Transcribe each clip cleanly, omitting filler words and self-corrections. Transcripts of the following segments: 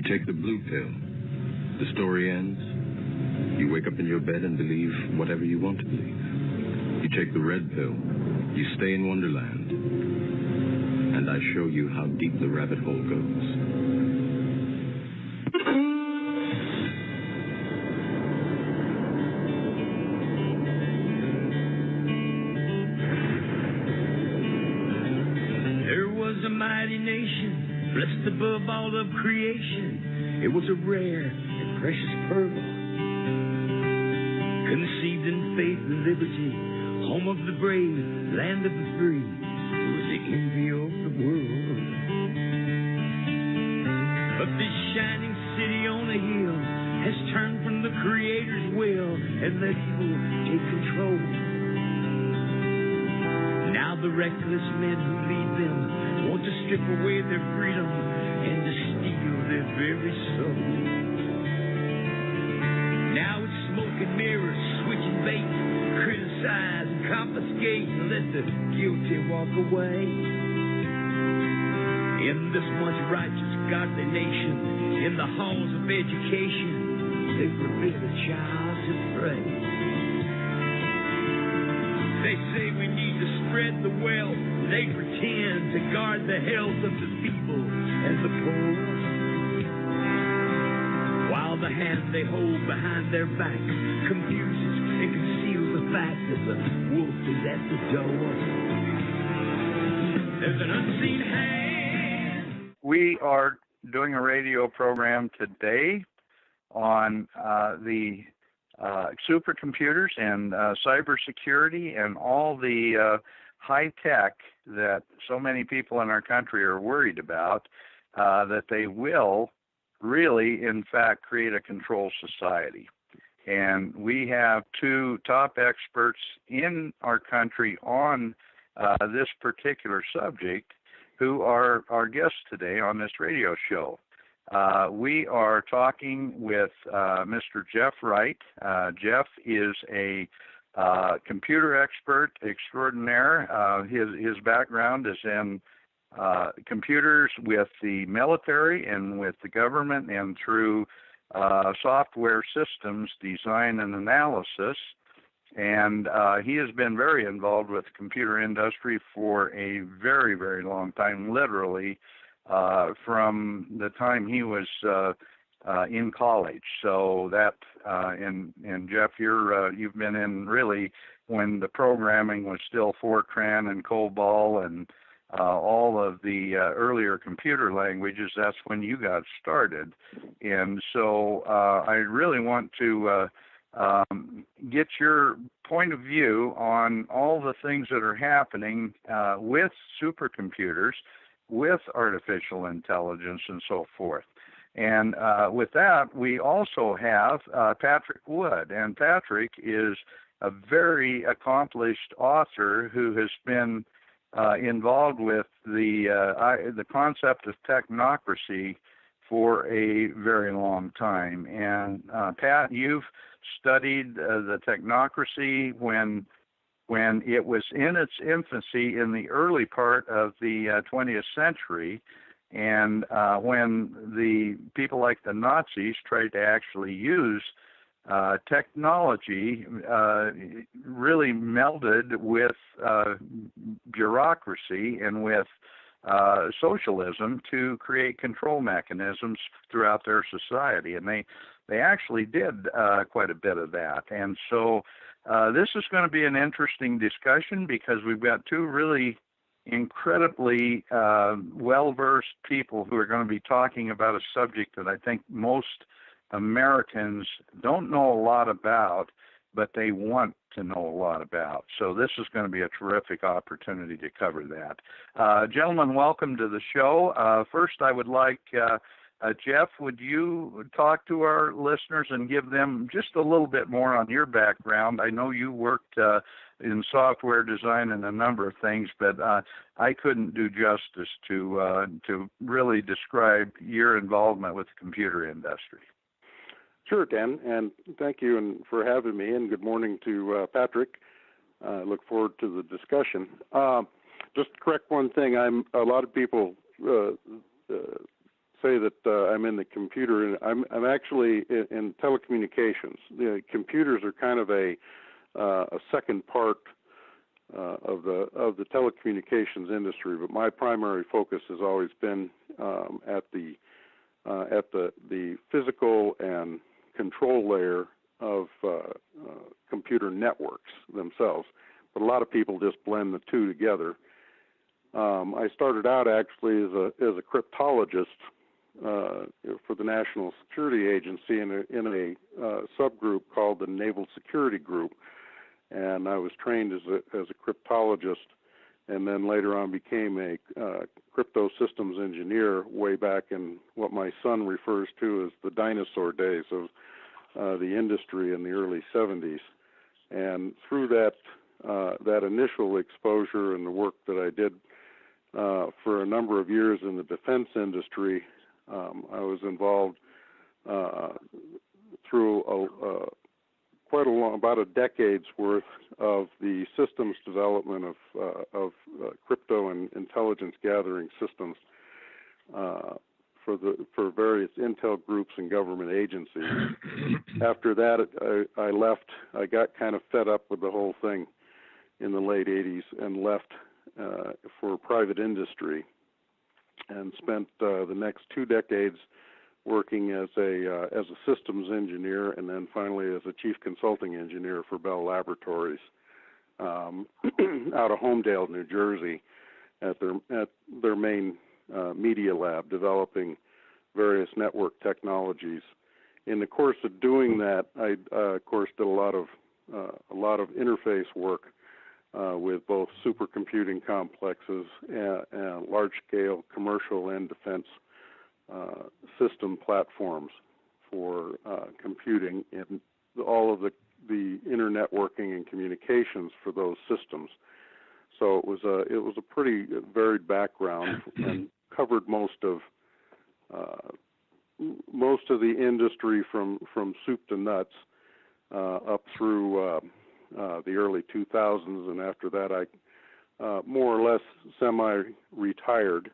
take the blue pill. The story ends. You wake up in your bed and believe whatever you want to believe. You take the red pill. You stay in Wonderland. And I show you how deep the rabbit hole goes. There was a mighty nation, blessed above all of creation. It was a rare and precious pearl, conceived in faith and liberty, home of the brave, land of the free. It was the envy of the world. But this shining city on a hill has turned from the Creator's will and let evil take control. Now the reckless men who lead them want to strip away their freedom and to steal their very soul. Now it's smoke and mirrors, switching bait, criticize and confiscate and let the guilty walk away. In this once righteous, godly nation, in the halls of education, they forbid a child to pray. They say we need to spread the wealth. They pretend to guard the health of the feeble and the poor, while the hand they hold behind their back confuses and conceals the fact that the wolf is at the door. There's an unseen hand. We are doing a radio program today on the supercomputers and cybersecurity and all the high tech that so many people in our country are worried about, that they will really, in fact, create a control society. And we have two top experts in our country on this particular subject who are our guests today on this radio show. We are talking with Mr. Jeff Wright. Jeff is a computer expert extraordinaire. His background is in computers with the military and with the government and through software systems design and analysis. And he has been very involved with the computer industry for a very, very long time, literally from the time he was in college. So that, and Jeff, you've been in really when the programming was still Fortran and COBOL and all of the earlier computer languages. That's when you got started. And so I really want to get your point of view on all the things that are happening with supercomputers, with artificial intelligence, and so forth. And with that, we also have Patrick Wood. And Patrick is a very accomplished author who has been involved with the concept of technocracy for a very long time. And Pat, you've studied the technocracy when it was in its infancy in the early part of the 20th century, and when the people like the Nazis tried to actually use technology, really melded with bureaucracy and with socialism to create control mechanisms throughout their society. And they actually did quite a bit of that. And so this is going to be an interesting discussion because we've got two really incredibly well-versed people who are going to be talking about a subject that I think most Americans don't know a lot about, but they want to know a lot about. So this is going to be a terrific opportunity to cover that. Gentlemen, welcome to the show. First, I would like, Jeff, would you talk to our listeners and give them just a little bit more on your background? I know you worked in software design and a number of things, but I couldn't do justice to really describe your involvement with the computer industry. Sure, Dan, and thank you for having me, and good morning to Patrick. I look forward to the discussion. Just to correct one thing, a lot of people say that I'm in the computer, and I'm actually in telecommunications. The computers are kind of a second part of the telecommunications industry, but my primary focus has always been at the physical and control layer of computer networks themselves. But a lot of people just blend the two together. I started out actually as a cryptologist for the National Security Agency in a subgroup called the Naval Security Group, and I was trained as a cryptologist, and then later on became a crypto systems engineer way back in what my son refers to as the dinosaur days of the industry in the early 70s. And through that initial exposure and the work that I did for a number of years in the defense industry, I was involved through quite a long, about a decade's worth of the systems development of crypto and intelligence gathering systems for various intel groups and government agencies. After that, I left. I got kind of fed up with the whole thing in the late 80s and left for private industry, and spent the next 2 decades working as a systems engineer, and then finally as a chief consulting engineer for Bell Laboratories out of Homedale, New Jersey, at their main media lab, developing various network technologies. In the course of doing that, I of course did a lot of interface work with both supercomputing complexes and large-scale commercial and defense system platforms for computing and all of the internetworking and communications for those systems. So it was a pretty varied background and covered most of the industry from soup to nuts up through the early 2000s, and after that I more or less semi-retired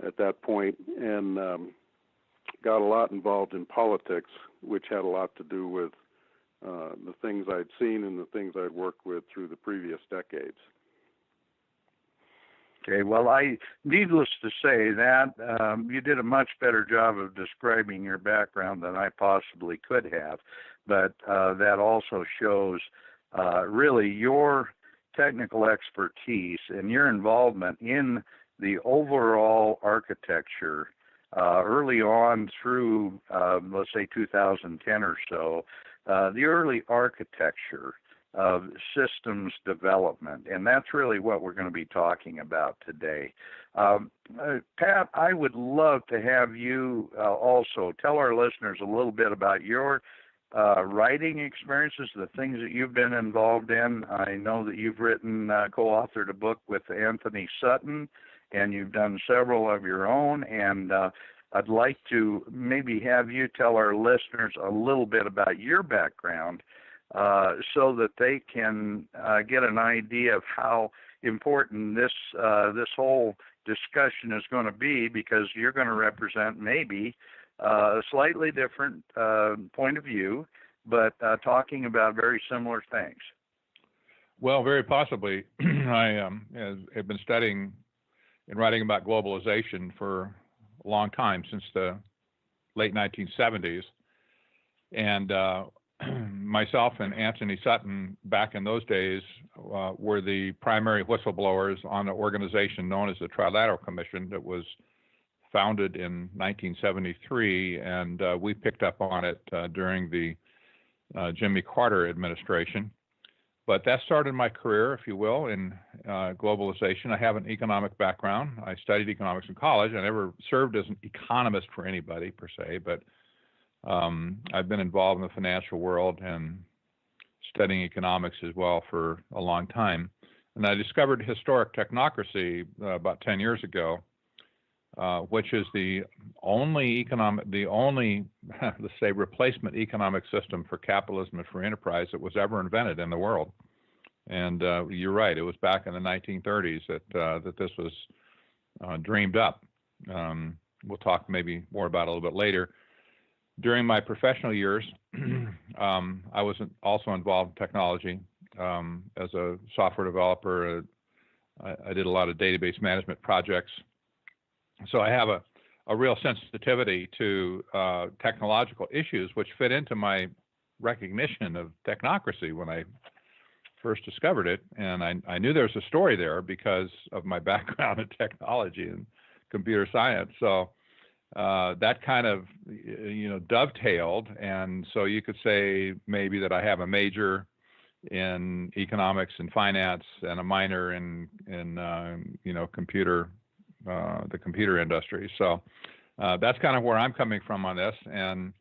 at that point, and got a lot involved in politics, which had a lot to do with the things I'd seen and the things I'd worked with through the previous decades. Okay, well, needless to say that you did a much better job of describing your background than I possibly could have, but that also shows really your technical expertise and your involvement in the overall architecture early on through, let's say, 2010 or so, the early architecture of systems development, and that's really what we're going to be talking about today. Pat, I would love to have you also tell our listeners a little bit about your writing experiences, the things that you've been involved in. I know that you've written, co-authored a book with Anthony Sutton, and you've done several of your own, and I'd like to maybe have you tell our listeners a little bit about your background so that they can get an idea of how important this whole discussion is going to be, because you're going to represent maybe a slightly different point of view, but talking about very similar things. Well, very possibly. I have been studying and writing about globalization for a long time, since the late 1970s. And myself and Anthony Sutton, back in those days, were the primary whistleblowers on an organization known as the Trilateral Commission that was founded in 1973, and we picked up on it during the Jimmy Carter administration. But that started my career, if you will, in globalization. I have an economic background. I studied economics in college. I never served as an economist for anybody, per se, but I've been involved in the financial world and studying economics as well for a long time. And I discovered historic technocracy about 10 years ago, which is the only, let's say, replacement economic system for capitalism and for enterprise that was ever invented in the world. And you're right, it was back in the 1930s that this was dreamed up. we'll talk maybe more about a little bit later. During my professional years, I was also involved in technology as a software developer. I did a lot of database management projects. So I have a real sensitivity to technological issues, which fit into my recognition of technocracy when I first discovered it. And I knew there was a story there because of my background in technology and computer science. So that kind of, dovetailed. And so you could say maybe that I have a major in economics and finance and a minor in computer, the computer industry. So that's kind of where I'm coming from on this. And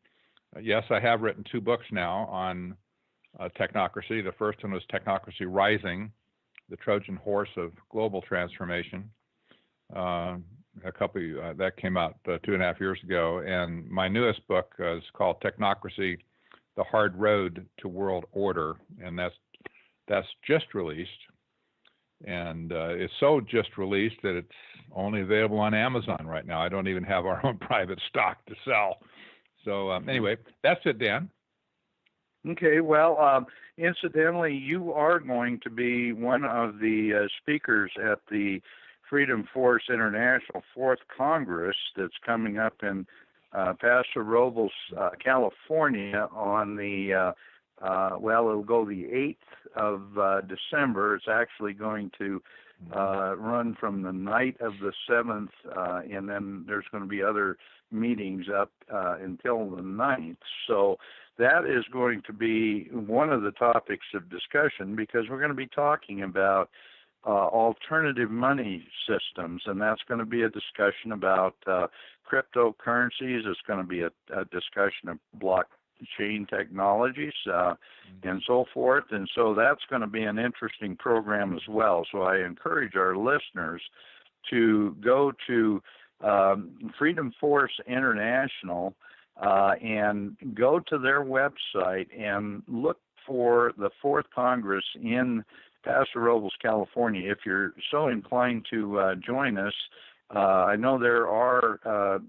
yes, I have written 2 books now on technocracy. The first one was Technocracy Rising, the Trojan Horse of Global Transformation. That came out 2.5 years ago. And my newest book is called Technocracy, The Hard Road to World Order. And that's just released. And it's so just released that it's only available on Amazon right now. I don't even have our own private stock to sell. So anyway, that's it, Dan. Okay, well, incidentally, you are going to be one of the speakers at the Freedom Force International 4th Congress that's coming up in Paso Robles, California on the, it'll go the 8th of December. It's actually going to run from the night of the 7th, and then there's going to be other meetings up until the 9th. So that is going to be one of the topics of discussion, because we're going to be talking about alternative money systems, and that's going to be a discussion about cryptocurrencies. It's going to be a discussion of blockchain technologies and so forth. And so that's going to be an interesting program as well. So I encourage our listeners to go to Freedom Force International and go to their website and look for the 4th Congress in Paso Robles, California. If you're so inclined to join us, I know there are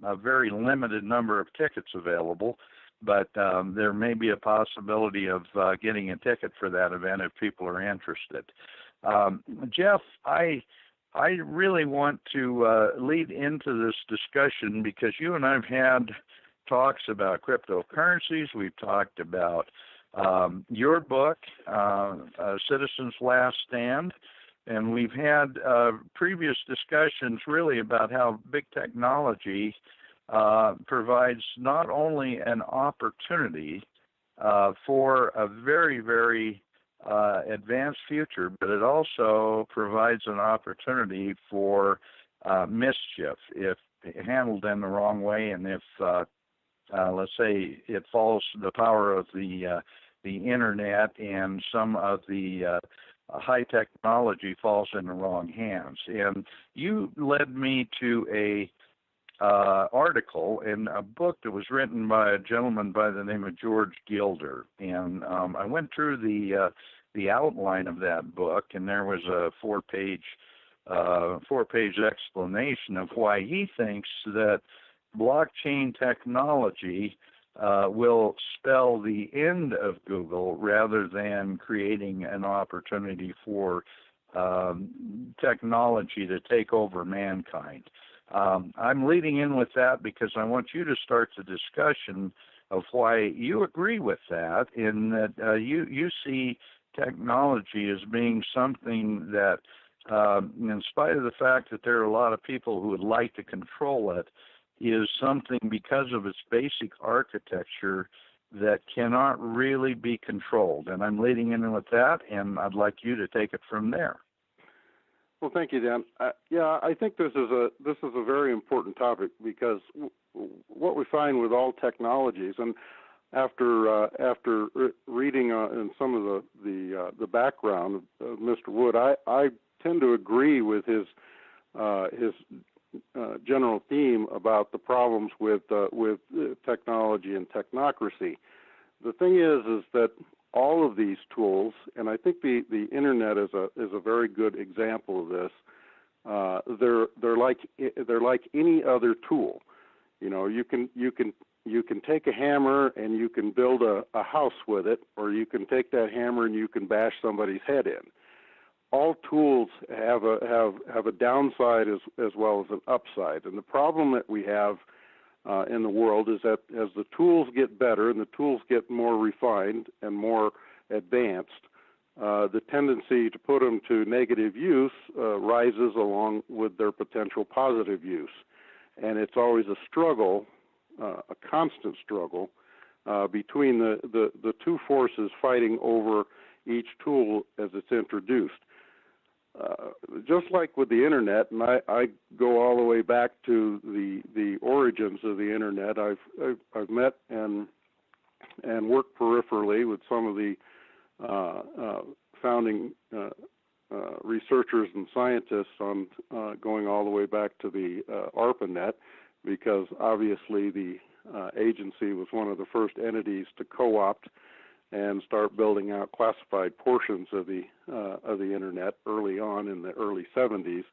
a very limited number of tickets available, but there may be a possibility of getting a ticket for that event if people are interested. Jeff, I really want to lead into this discussion because you and I have had talks about cryptocurrencies. We've talked about your book, Citizens' Last Stand, and we've had previous discussions really about how big technology provides not only an opportunity for a very, very advanced future, but it also provides an opportunity for mischief if handled in the wrong way, and if let's say it falls the power of the internet and some of the high technology falls in the wrong hands. And you led me to a article in a book that was written by a gentleman by the name of George Gilder, and I went through the outline of that book, and there was a four-page explanation of why he thinks that blockchain technology will spell the end of Google rather than creating an opportunity for technology to take over mankind. I'm leading in with that because I want you to start the discussion of why you agree with that, in that you see technology as being something that, in spite of the fact that there are a lot of people who would like to control it, is something because of its basic architecture that cannot really be controlled. And I'm leading in with that, and I'd like you to take it from there. Well, thank you, Dan. I think this is a very important topic, because what we find with all technologies, and after reading in some of the background of Mr. Wood, I tend to agree with his general theme about the problems with technology and technocracy. The thing is that all of these tools, and I think the internet is a very good example of this. They're like any other tool. You know, you can take a hammer and you can build a house with it, or you can take that hammer and you can bash somebody's head in. All tools have a downside as well as an upside. And the problem that we have in the world is that as the tools get better and the tools get more refined and more advanced, the tendency to put them to negative use rises along with their potential positive use. And it's always a struggle, a constant struggle, between the two forces fighting over each tool as it's introduced. Just like with the internet, and I go all the way back to the origins of the internet. I've met and worked peripherally with some of the founding researchers and scientists on going all the way back to the ARPANET, because obviously the agency was one of the first entities to co-opt and start building out classified portions of the internet early on in the early 70s.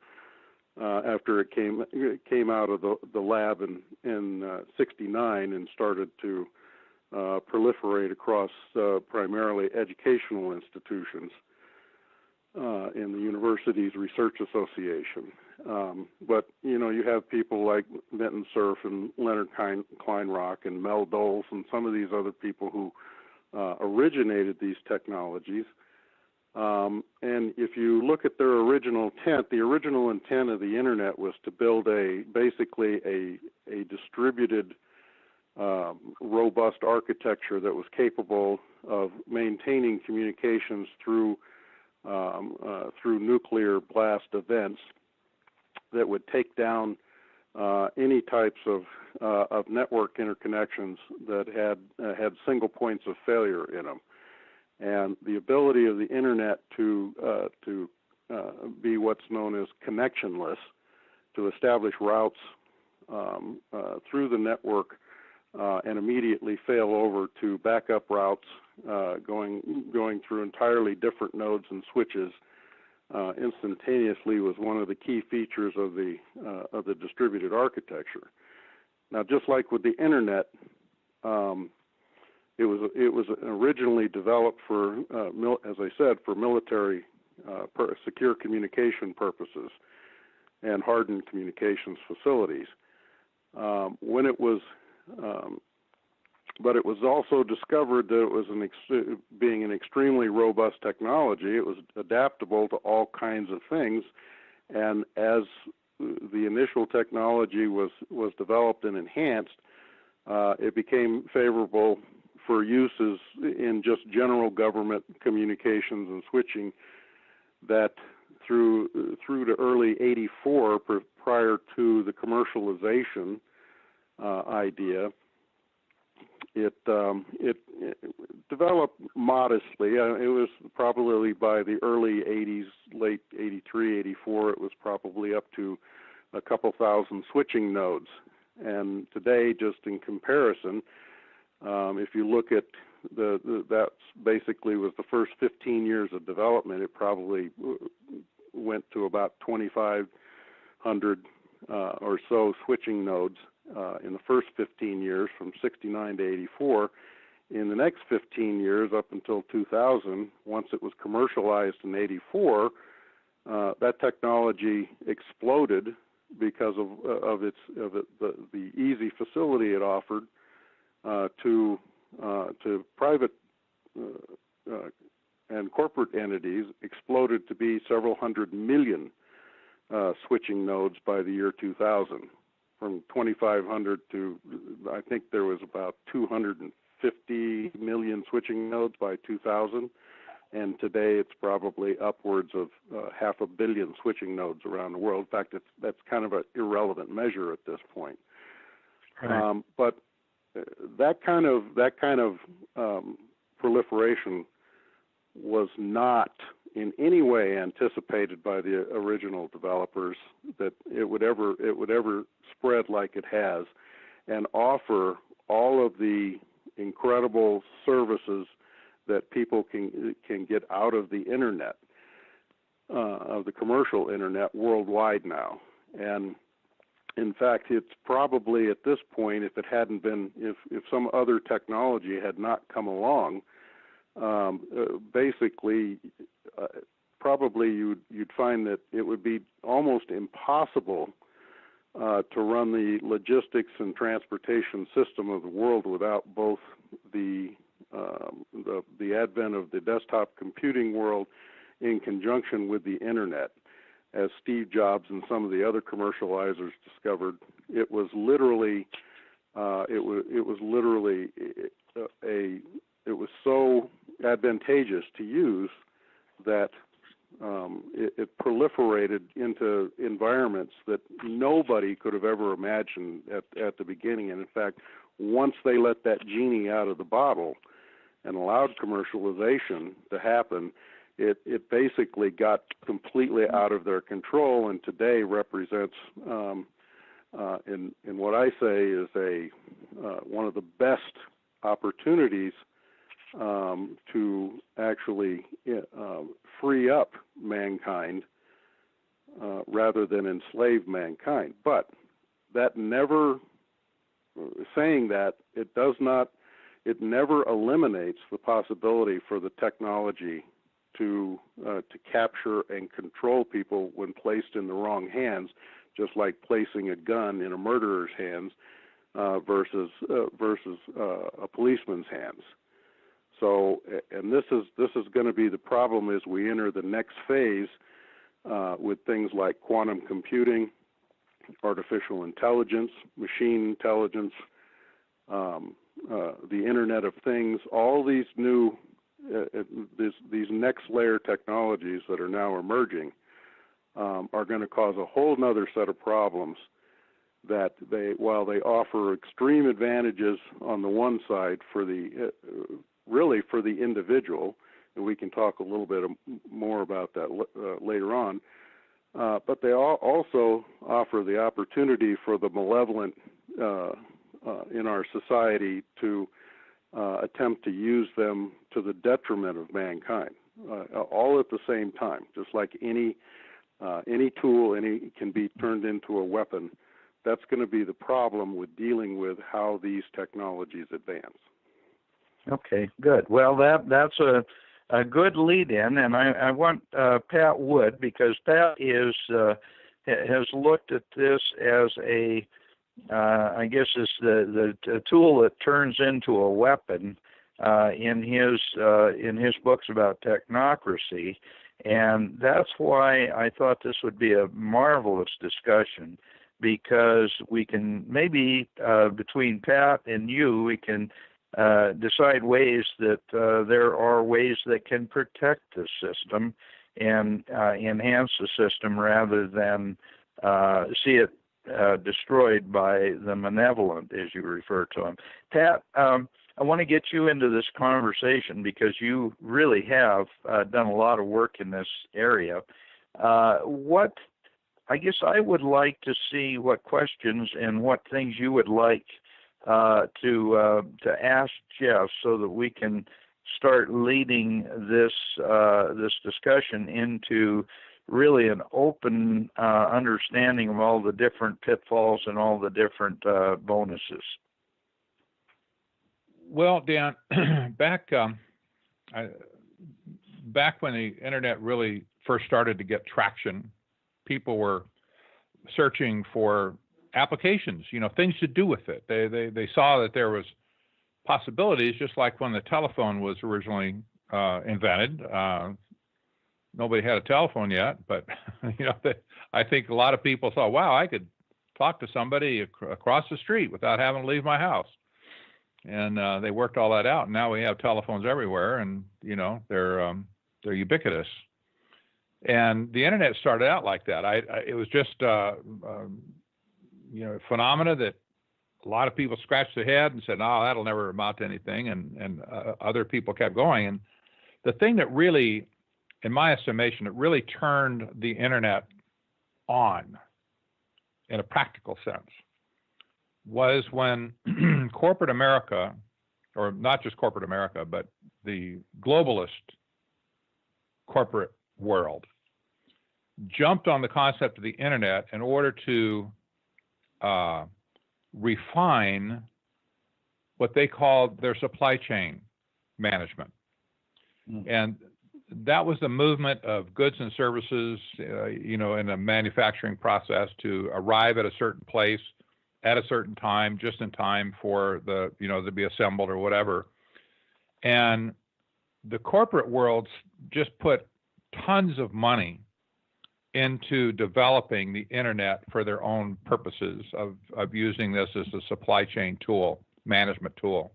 After it came out of the lab in '69 and started to proliferate across primarily educational institutions in the Universities Research Association. But you know, you have people like Minton Cerf and Leonard Kleinrock and Mel Doles and some of these other people who originated these technologies. And if you look at their original intent, the original intent of the internet was to build basically a distributed, robust architecture that was capable of maintaining communications through nuclear blast events that would take down any types of network interconnections that had single points of failure in them. And the ability of the internet to be what's known as connectionless, to establish routes through the network and immediately fail over to backup routes going through entirely different nodes and switches instantaneously, was one of the key features of the distributed architecture. Now, just like with the internet, it was originally developed for, as I said, for military secure communication purposes and hardened communications facilities. But it was also discovered that it was being an extremely robust technology. It was adaptable to all kinds of things, and as the initial technology was developed and enhanced, it became favorable for uses in just general government communications and switching. That through to early '84, prior to the commercialization idea, it developed modestly. It was probably by the early '80s, late '83, '84. It was probably up to a couple thousand switching nodes. And today, just in comparison, if you look at that's basically was the first 15 years of development. It probably went to about 2,500 or so switching nodes in the first 15 years, from '69 to '84. In the next 15 years, up until 2000, once it was commercialized in '84, that technology exploded because of the easy facility it offered to private and corporate entities. Exploded to be several hundred million switching nodes by the year 2000, from 2,500 to, I think there was about 250 million switching nodes by 2000, and today it's probably upwards of 500 million switching nodes around the world. In fact, that's kind of an irrelevant measure at this point. Right. But that kind of proliferation was not in any way anticipated by the original developers, that it would ever spread like it has and offer all of the incredible services that people can get out of the internet, of the commercial internet worldwide now. And In fact, it's probably at this point, if it hadn't been, if some other technology had not come along, basically, probably you'd find that it would be almost impossible to run the logistics and transportation system of the world without both the advent of the desktop computing world in conjunction with the internet. As Steve Jobs and some of the other commercializers discovered, it was literally so advantageous to use that it proliferated into environments that nobody could have ever imagined at the beginning. And in fact, once they let that genie out of the bottle and allowed commercialization to happen, it basically got completely out of their control, and today represents, in what I say is one of the best opportunities to actually free up mankind rather than enslave mankind. But that never, saying that, it never eliminates the possibility for the technology to capture and control people when placed in the wrong hands, just like placing a gun in a murderer's hands versus a policeman's hands. So, and this is going to be the problem as we enter the next phase with things like quantum computing, artificial intelligence, machine intelligence, the Internet of Things. All these new these next layer technologies that are now emerging are going to cause a whole nother set of problems that while they offer extreme advantages on the one side for the really for the individual, and we can talk a little bit more about that later on, but they also offer the opportunity for the malevolent in our society to attempt to use them to the detriment of mankind, all at the same time. Just like any tool, can be turned into a weapon. That's going to be the problem with dealing with how these technologies advance. Okay, good. Well, that's a good lead-in, and I want Pat Wood, because Pat has looked at this as I guess it's the tool that turns into a weapon in his books about technocracy, and that's why I thought this would be a marvelous discussion, because we can maybe between Pat and you, we can decide ways that there are ways that can protect the system and enhance the system rather than see it destroyed by the malevolent, as you refer to them. Pat, I want to get you into this conversation because you really have done a lot of work in this area. I guess I would like to see what questions and what things you would like to ask Jeff, so that we can start leading this discussion into really an open understanding of all the different pitfalls and all the different bonuses. Well, Dan, back when the internet really first started to get traction, people were searching for applications, things to do with it. They saw that there was possibilities, just like when the telephone was originally invented. Nobody had a telephone yet, but I think a lot of people thought, wow, I could talk to somebody across the street without having to leave my house. And they worked all that out. And now we have telephones everywhere, and they're ubiquitous. And the internet started out like that. It was just phenomena that a lot of people scratched their head and said, "No, that'll never amount to anything," and other people kept going. And the thing that really, in my estimation, it really turned the internet on in a practical sense was when corporate America, or not just corporate America, but the globalist corporate world, jumped on the concept of the internet in order to refine what they called their supply chain management. And that was the movement of goods and services, in a manufacturing process to arrive at a certain place at a certain time, just in time for the, to be assembled or whatever. And the corporate world just put tons of money into developing the internet for their own purposes of using this as a supply chain tool, management tool.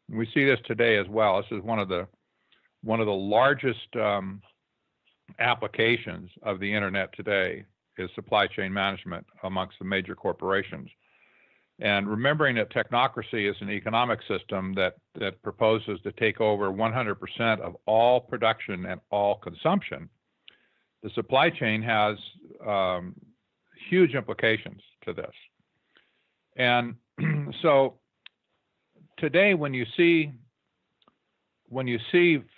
And we see this today as well. This is one of the largest applications of the internet today is supply chain management amongst the major corporations. And remembering that technocracy is an economic system that proposes to take over 100% of all production and all consumption, the supply chain has huge implications to this. And so today, when you see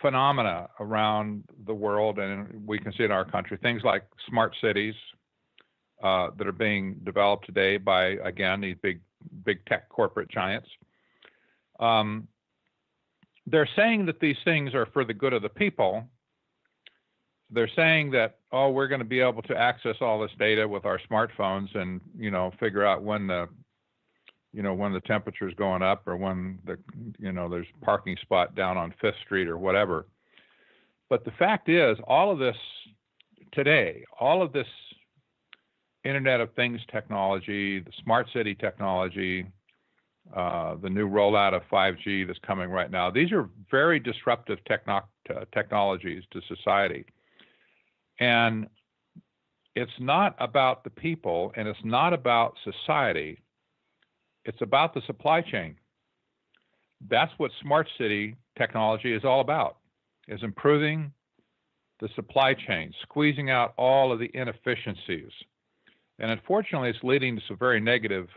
phenomena around the world, and we can see in our country, things like smart cities that are being developed today by, again, these big tech corporate giants, they're saying that these things are for the good of the people. They're saying that, we're going to be able to access all this data with our smartphones and, figure out when the temperature is going up or when there's a parking spot down on 5th Street or whatever. But the fact is, all of this today, all of this Internet of Things technology, the smart city technology, the new rollout of 5G that's coming right now, these are very disruptive technologies to society. And it's not about the people and it's not about society. It's about the supply chain. That's what smart city technology is all about, is improving the supply chain, squeezing out all of the inefficiencies. And unfortunately, it's leading to some very negative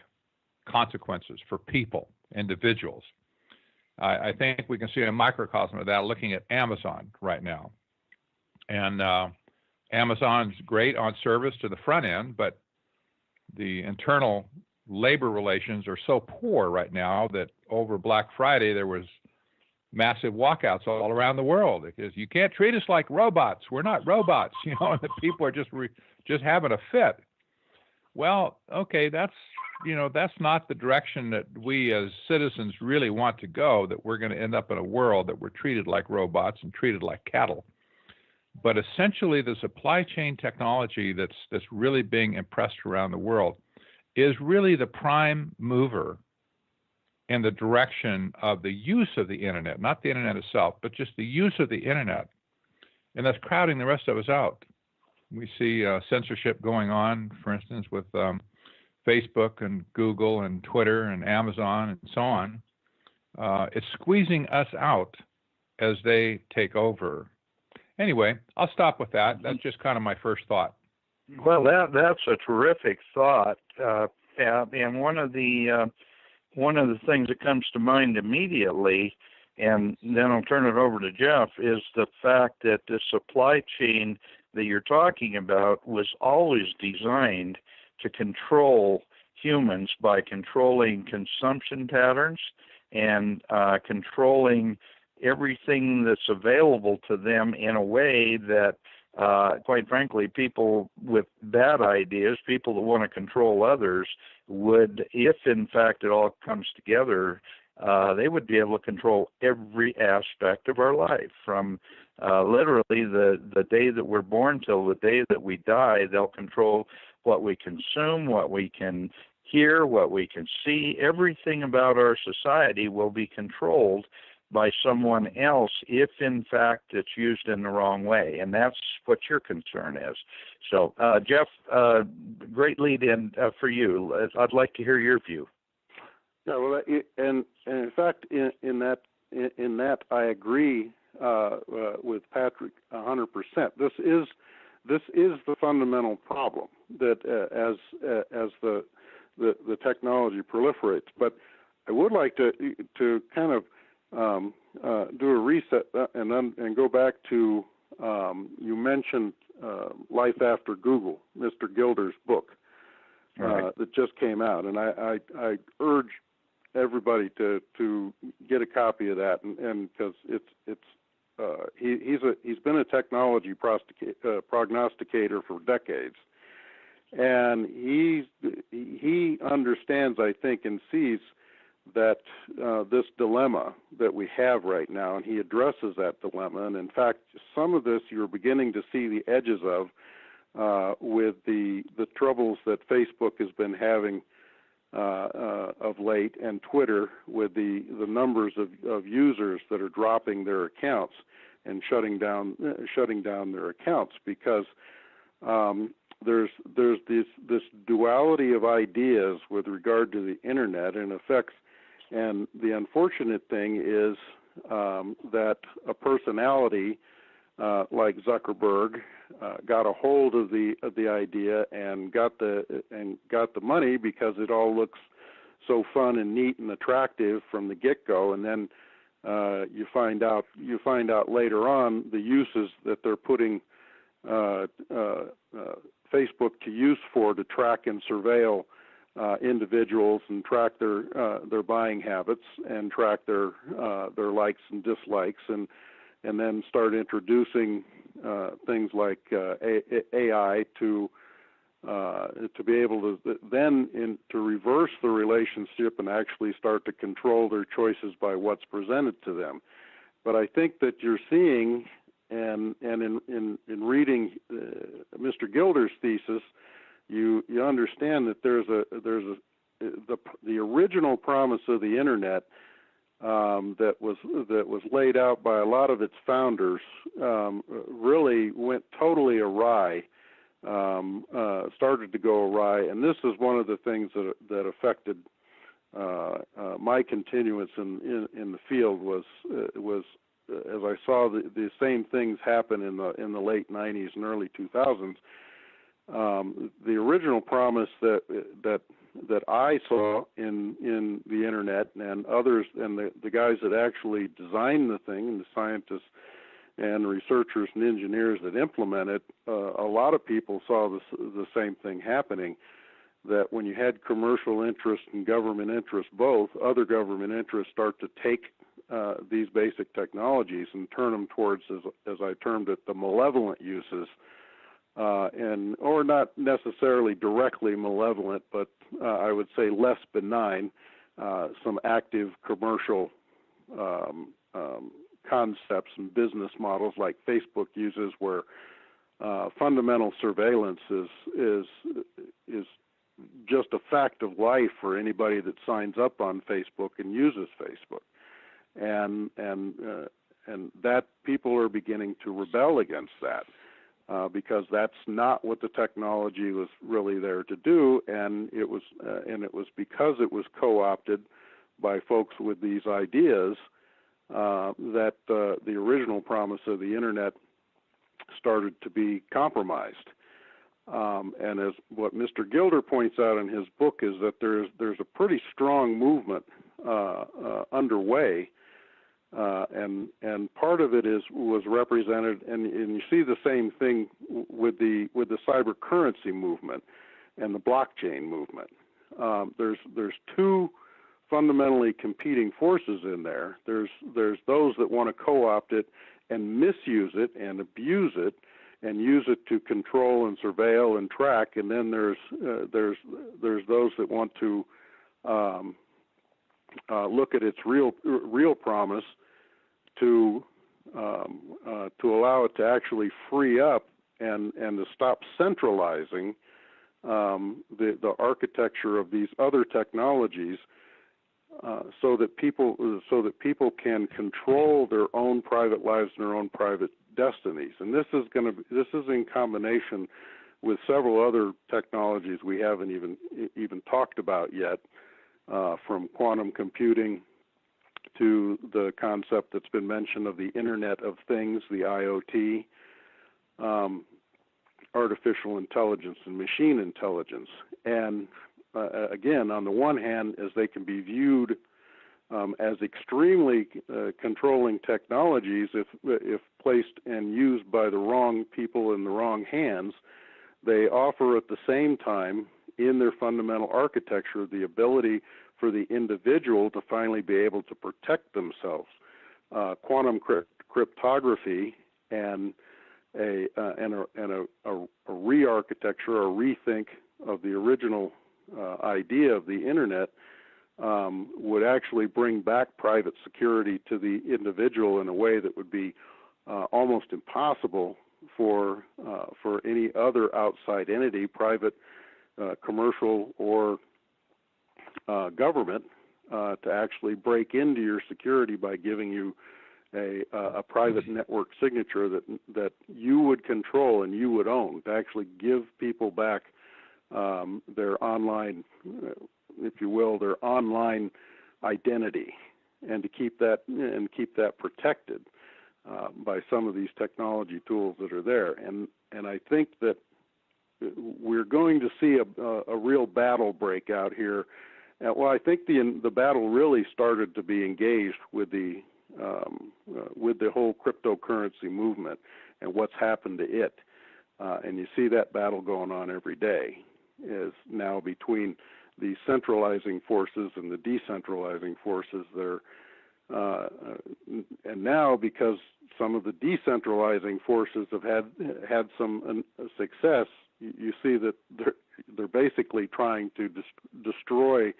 consequences for people, individuals. I think we can see a microcosm of that looking at Amazon right now. And Amazon's great on service to the front end, but the internal labor relations are so poor right now that over Black Friday there was massive walkouts all around the world because you can't treat us like robots. We're not robots, and the people are just having a fit. Well, okay, that's not the direction that we as citizens really want to go, that we're going to end up in a world that we're treated like robots and treated like cattle. But essentially the supply chain technology that's really being impressed around the world is really the prime mover in the direction of the use of the internet, not the internet itself, but just the use of the internet. And that's crowding the rest of us out. We see censorship going on, for instance, with Facebook and Google and Twitter and Amazon and so on. It's squeezing us out as they take over. Anyway, I'll stop with that. That's just kind of my first thought. Well, that's a terrific thought, and one of the things that comes to mind immediately, and then I'll turn it over to Jeff, is the fact that the supply chain that you're talking about was always designed to control humans by controlling consumption patterns and controlling everything that's available to them in a way that, quite frankly, people with bad ideas, people that want to control others, would, if in fact it all comes together, they would be able to control every aspect of our life, from literally the day that we're born till the day that we die. They'll control what we consume, what we can hear, what we can see. Everything about our society will be controlled by someone else if in fact it's used in the wrong way, and that's what your concern is. So Jeff, great lead in for you. I'd like to hear your view. Yeah, well, and in fact, in that I agree with Patrick 100%. This is the fundamental problem, that as the technology proliferates. But I would like to kind of do a reset and go back to you mentioned Life After Google, Mr. Gilder's book. Right. that just came out, and I urge everybody to get a copy of that, and because he's been a technology prognosticator for decades, and he understands, I think, and sees that this dilemma that we have right now, and he addresses that dilemma. And in fact, some of this you're beginning to see the edges of with the troubles that Facebook has been having of late, and Twitter, with the numbers of users that are dropping their accounts and shutting down their accounts, because there's this duality of ideas with regard to the internet and effects. And the unfortunate thing is that a personality like Zuckerberg got a hold of the idea and got the money, because it all looks so fun and neat and attractive from the get-go, and then you find out later on the uses that they're putting Facebook to use for, to track and surveil individuals and track their buying habits and track their likes and dislikes, and then start introducing things like AI to be able to then to reverse the relationship and actually start to control their choices by what's presented to them. But I think that you're seeing, and in reading Mr. Gilder's thesis, you understand that the original promise of the internet that was laid out by a lot of its founders really went totally awry, started to go awry, and this is one of the things that affected my continuance in the field was as I saw the same things happen in the late 90s and early 2000s. The original promise that I saw in the internet, and others, and the guys that actually designed the thing, and the scientists and researchers and engineers that implement it, a lot of people saw the same thing happening, that when you had commercial interest and government interest both, other government interests start to take these basic technologies and turn them towards, as I termed it, the malevolent uses, or not necessarily directly malevolent, but I would say less benign, some active commercial concepts and business models like Facebook uses, where fundamental surveillance is just a fact of life for anybody that signs up on Facebook and uses Facebook, and that people are beginning to rebel against that. Because that's not what the technology was really there to do, and it was because it was co-opted by folks with these ideas that the original promise of the internet started to be compromised. And as what Mr. Gilder points out in his book is that there's a pretty strong movement underway. And part of it was represented, and you see the same thing with the cyber currency movement and the blockchain movement. There's two fundamentally competing forces in there. There's those that want to co-opt it and misuse it and abuse it and use it to control and surveil and track, and then there's those that want to look at its real promise to allow it to actually free up and to stop centralizing the architecture of these other technologies, so that people can control their own private lives and their own private destinies. And this is in combination with several other technologies we haven't even talked about yet, from quantum computing to the concept that's been mentioned of the Internet of Things, the IoT, artificial intelligence and machine intelligence. And again, on the one hand, as they can be viewed as extremely controlling technologies, if placed and used by the wrong people in the wrong hands, they offer at the same time in their fundamental architecture the ability for the individual to finally be able to protect themselves. Quantum cryptography and a re-architecture or rethink of the original idea of the internet would actually bring back private security to the individual in a way that would be almost impossible for any other outside entity, private, commercial, or government, to actually break into your security by giving you a private network signature that you would control and you would own, to actually give people back their online, if you will, their online identity, and to keep that protected by some of these technology tools that are there. And I think that we're going to see a real battle break out here. Well, I think the battle really started to be engaged with the whole cryptocurrency movement and what's happened to it. And you see that battle going on every day, is now between the centralizing forces and the decentralizing forces. And now, because some of the decentralizing forces have had some success, you see that they're basically trying to destroy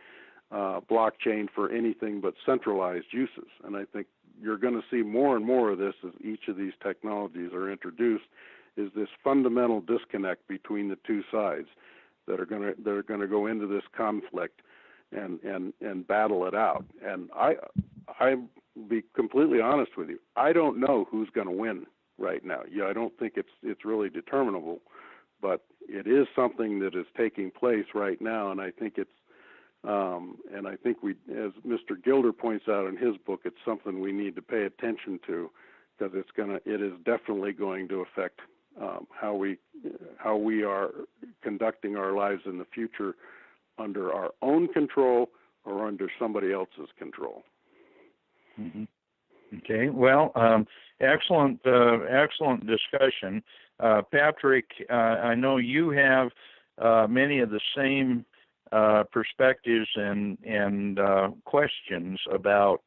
blockchain for anything but centralized uses. And I think you're going to see more and more of this as each of these technologies are introduced, is this fundamental disconnect between the two sides that are going to go into this conflict and battle it out. And I'll be completely honest with you, I don't know who's going to win right now. I don't think it's really determinable, but it is something that is taking place right now, and I think we, as Mr. Gilder points out in his book, it's something we need to pay attention to, because it is definitely going to affect how we are conducting our lives in the future, under our own control or under somebody else's control. Mm-hmm. Okay. Well, excellent discussion, Patrick. I know you have many of the same perspectives and questions about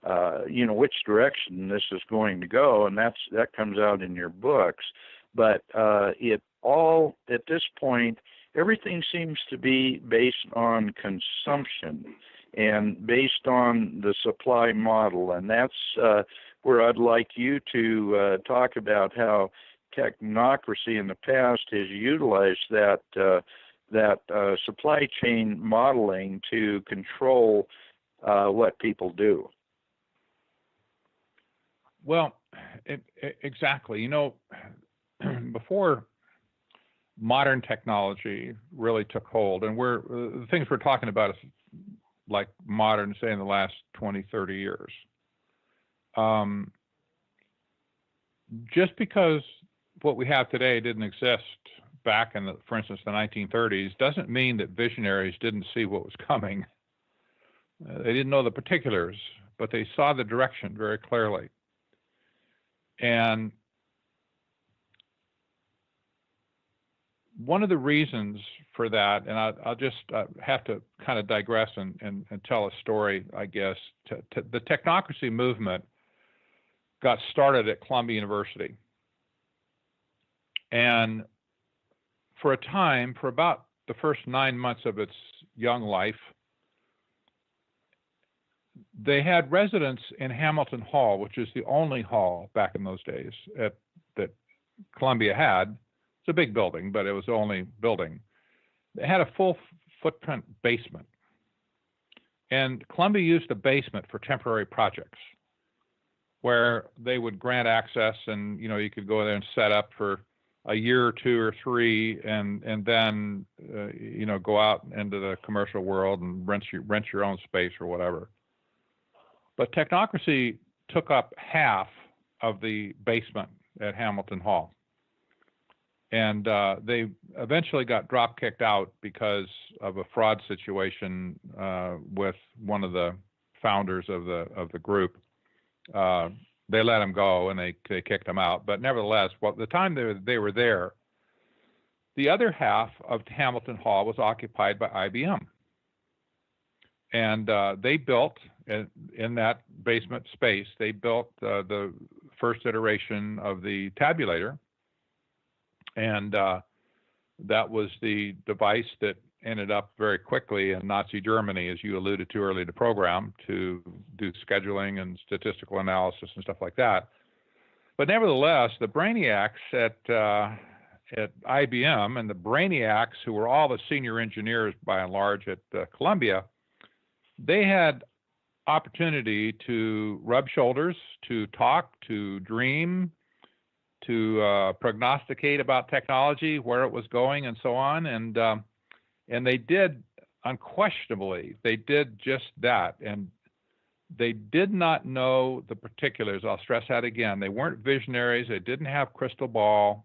which direction this is going to go, and that comes out in your books. But it all, at this point, everything seems to be based on consumption and based on the supply model, and that's where I'd like you to talk about how technocracy in the past has utilized that supply chain modeling to control what people do. Well, exactly. Before modern technology really took hold, and the things we're talking about is like modern, say, in the last 20, 30 years. Just because what we have today didn't exist back in, for instance, the 1930s, doesn't mean that visionaries didn't see what was coming. They didn't know the particulars, but they saw the direction very clearly. And one of the reasons for that, and I'll just have to kind of digress and tell a story, I guess. The technocracy movement got started at Columbia University. And for a time, for about the first 9 months of its young life, they had residence in Hamilton Hall, which is the only hall back in those days that Columbia had. It's a big building, but it was the only building. It had a full footprint basement. And Columbia used the basement for temporary projects where they would grant access, and you could go there and set up for a year or two or three, and then go out into the commercial world and rent your own space or whatever. But technocracy took up half of the basement at Hamilton Hall. And they eventually got drop kicked out because of a fraud situation with one of the founders of the group. They let him go and they kicked him out. But nevertheless, the time they were there, The other half of Hamilton Hall was occupied by IBM. And they built, in that basement space, they built the first iteration of the tabulator. And that was the device that ended up very quickly in Nazi Germany, as you alluded to earlier in the program, to do scheduling and statistical analysis and stuff like that. But nevertheless, the brainiacs at IBM and the brainiacs, who were all the senior engineers by and large at Columbia, they had opportunity to rub shoulders, to talk, to dream, to prognosticate about technology, where it was going, and so on. And they did, unquestionably, they did just that. And they did not know the particulars. I'll stress that again. They weren't visionaries. They didn't have crystal ball,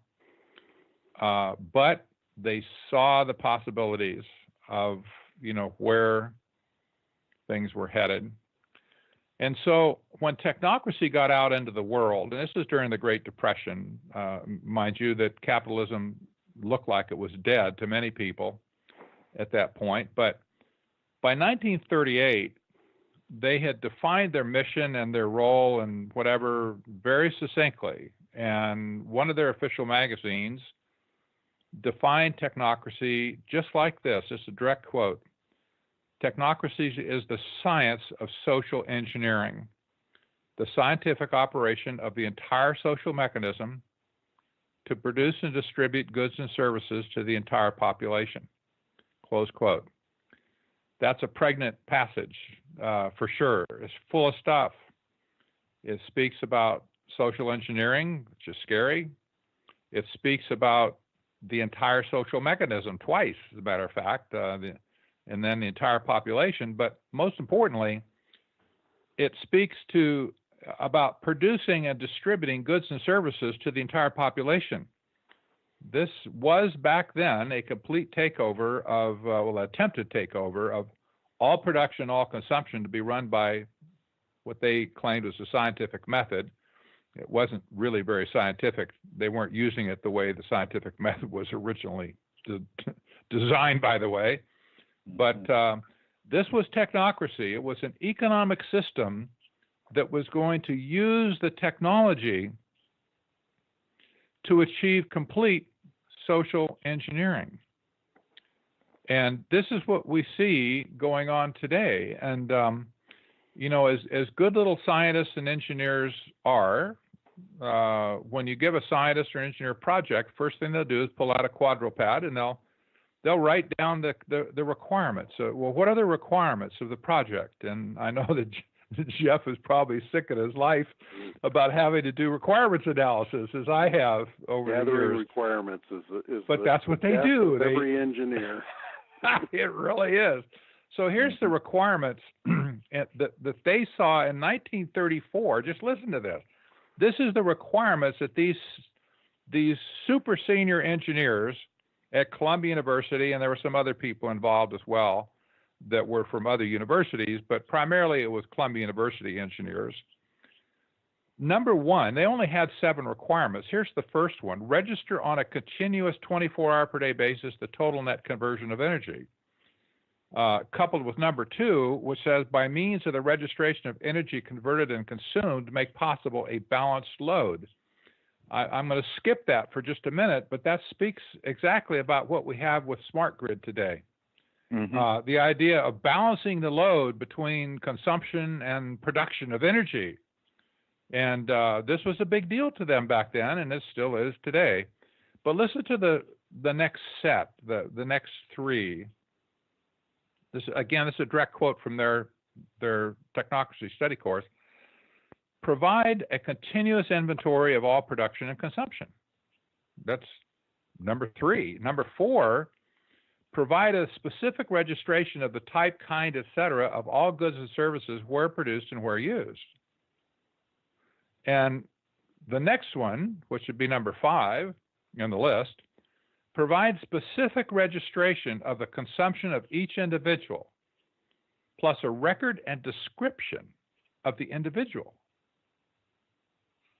but they saw the possibilities of, where things were headed. And so when technocracy got out into the world, and this is during the Great Depression, mind you, that capitalism looked like it was dead to many people at that point. But by 1938, they had defined their mission and their role and whatever very succinctly. And one of their official magazines defined technocracy just like this. It's a direct quote. Technocracy is the science of social engineering, the scientific operation of the entire social mechanism to produce and distribute goods and services to the entire population. Close quote. That's a pregnant passage, for sure. It's full of stuff. It speaks about social engineering, which is scary. It speaks about the entire social mechanism twice, as a matter of fact, and then the entire population. But most importantly, it speaks about producing and distributing goods and services to the entire population. This was back then a complete takeover of, attempted takeover of all production, all consumption to be run by what they claimed was a scientific method. It wasn't really very scientific. They weren't using it the way the scientific method was originally designed, by the way. But this was technocracy. It was an economic system that was going to use the technology to achieve complete social engineering. And this is what we see going on today. And, as good little scientists and engineers are, when you give a scientist or engineer a project, first thing they'll do is pull out a quadruped and they'll write down the requirements. What are the requirements of the project? And I know that Jeff is probably sick of his life about having to do requirements analysis, as I have over the years. Gathering requirements but that's what they do. Every engineer. It really is. So here's the requirements that they saw in 1934. Just listen to this. This is the requirements that these super senior engineers at Columbia University, and there were some other people involved as well that were from other universities, but primarily it was Columbia University engineers. Number one, they only had 7 requirements. Here's the first one. Register on a continuous 24-hour per day basis the total net conversion of energy. Coupled with number 2, which says, by means of the registration of energy converted and consumed, make possible a balanced load. I'm going to skip that for just a minute, but that speaks exactly about what we have with smart grid today. Mm-hmm. The idea of balancing the load between consumption and production of energy. And this was a big deal to them back then, and it still is today. But listen to the next set, the next 3. This is a direct quote from their technocracy study course. Provide a continuous inventory of all production and consumption. That's number 3. Number 4, provide a specific registration of the type, kind, etc. of all goods and services where produced and where used. And the next one, which would be number 5 on the list, provide specific registration of the consumption of each individual, plus a record and description of the individual.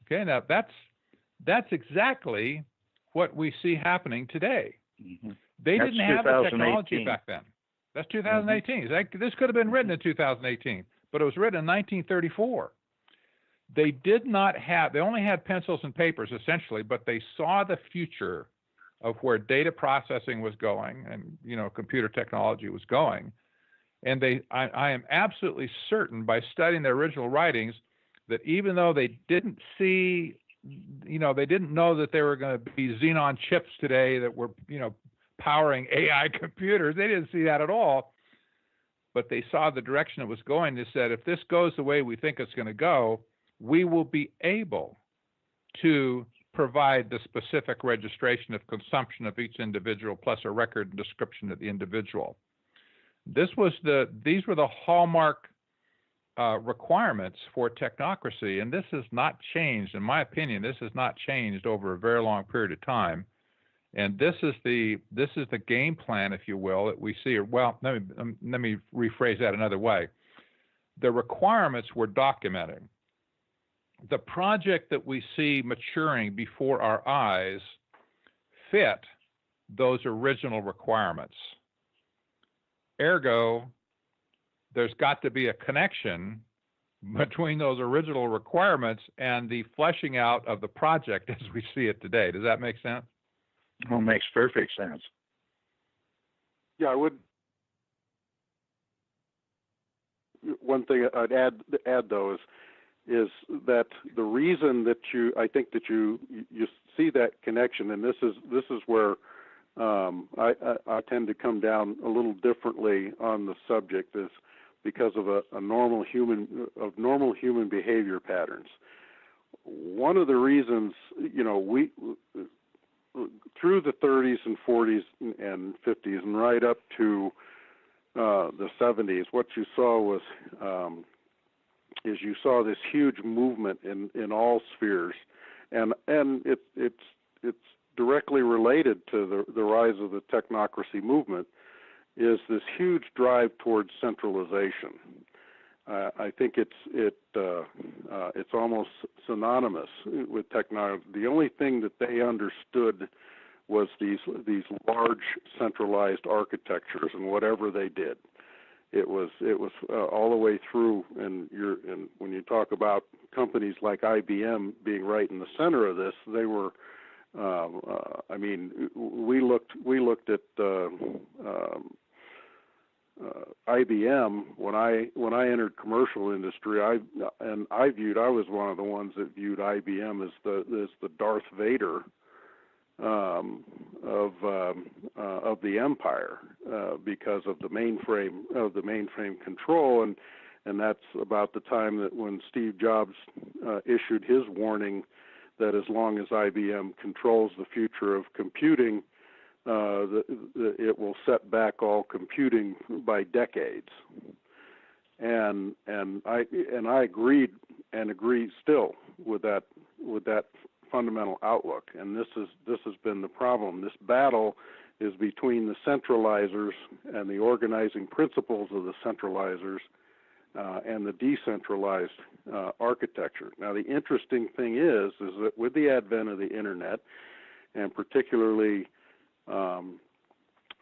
Okay, now that's exactly what we see happening today. Mm-hmm. They That's didn't have the technology 2018. back then. That's 2018. This could have been written in 2018, but it was written in 1934. They only had pencils and papers essentially, but they saw the future of where data processing was going and, computer technology was going. And I am absolutely certain by studying their original writings that even though they didn't see, they didn't know that there were going to be xenon chips today that were, powering AI computers. They didn't see that at all. But they saw the direction it was going. They said, if this goes the way we think it's going to go, we will be able to provide the specific registration of consumption of each individual plus a record and description of the individual. These were the hallmark requirements for technocracy, and this has not changed. In my opinion, this has not changed over a very long period of time. And this is the game plan, if you will, that we see. Well, let me rephrase that another way. The requirements we're documenting. The project that we see maturing before our eyes fit those original requirements. Ergo, there's got to be a connection between those original requirements and the fleshing out of the project as we see it today. Does that make sense? Well, it makes perfect sense. Yeah, I would. One thing I'd add though is that the reason that I think that you see that connection, and this is where I tend to come down a little differently on the subject, is because of normal human behavior patterns. One of the reasons, we through the 30s and 40s and 50s and right up to the 70s, what you saw was you saw this huge movement in all spheres, and it's directly related to the rise of the technocracy movement, is this huge drive towards centralization. I think it's almost synonymous with technology. The only thing that they understood was these large centralized architectures, and whatever they did, it was all the way through. And when you talk about companies like IBM being right in the center of this, they were. We looked at IBM when I entered commercial industry. I was one of the ones that viewed IBM as the Darth Vader of the empire because of the mainframe control, and that's about the time that when Steve Jobs issued his warning that as long as IBM controls the future of computing, it will set back all computing by decades. And I agreed and agree still with that fundamental outlook. And this has been the problem. This battle is between the centralizers and the organizing principles of the centralizers and the decentralized architecture. Now, the interesting thing is that with the advent of the internet, and particularly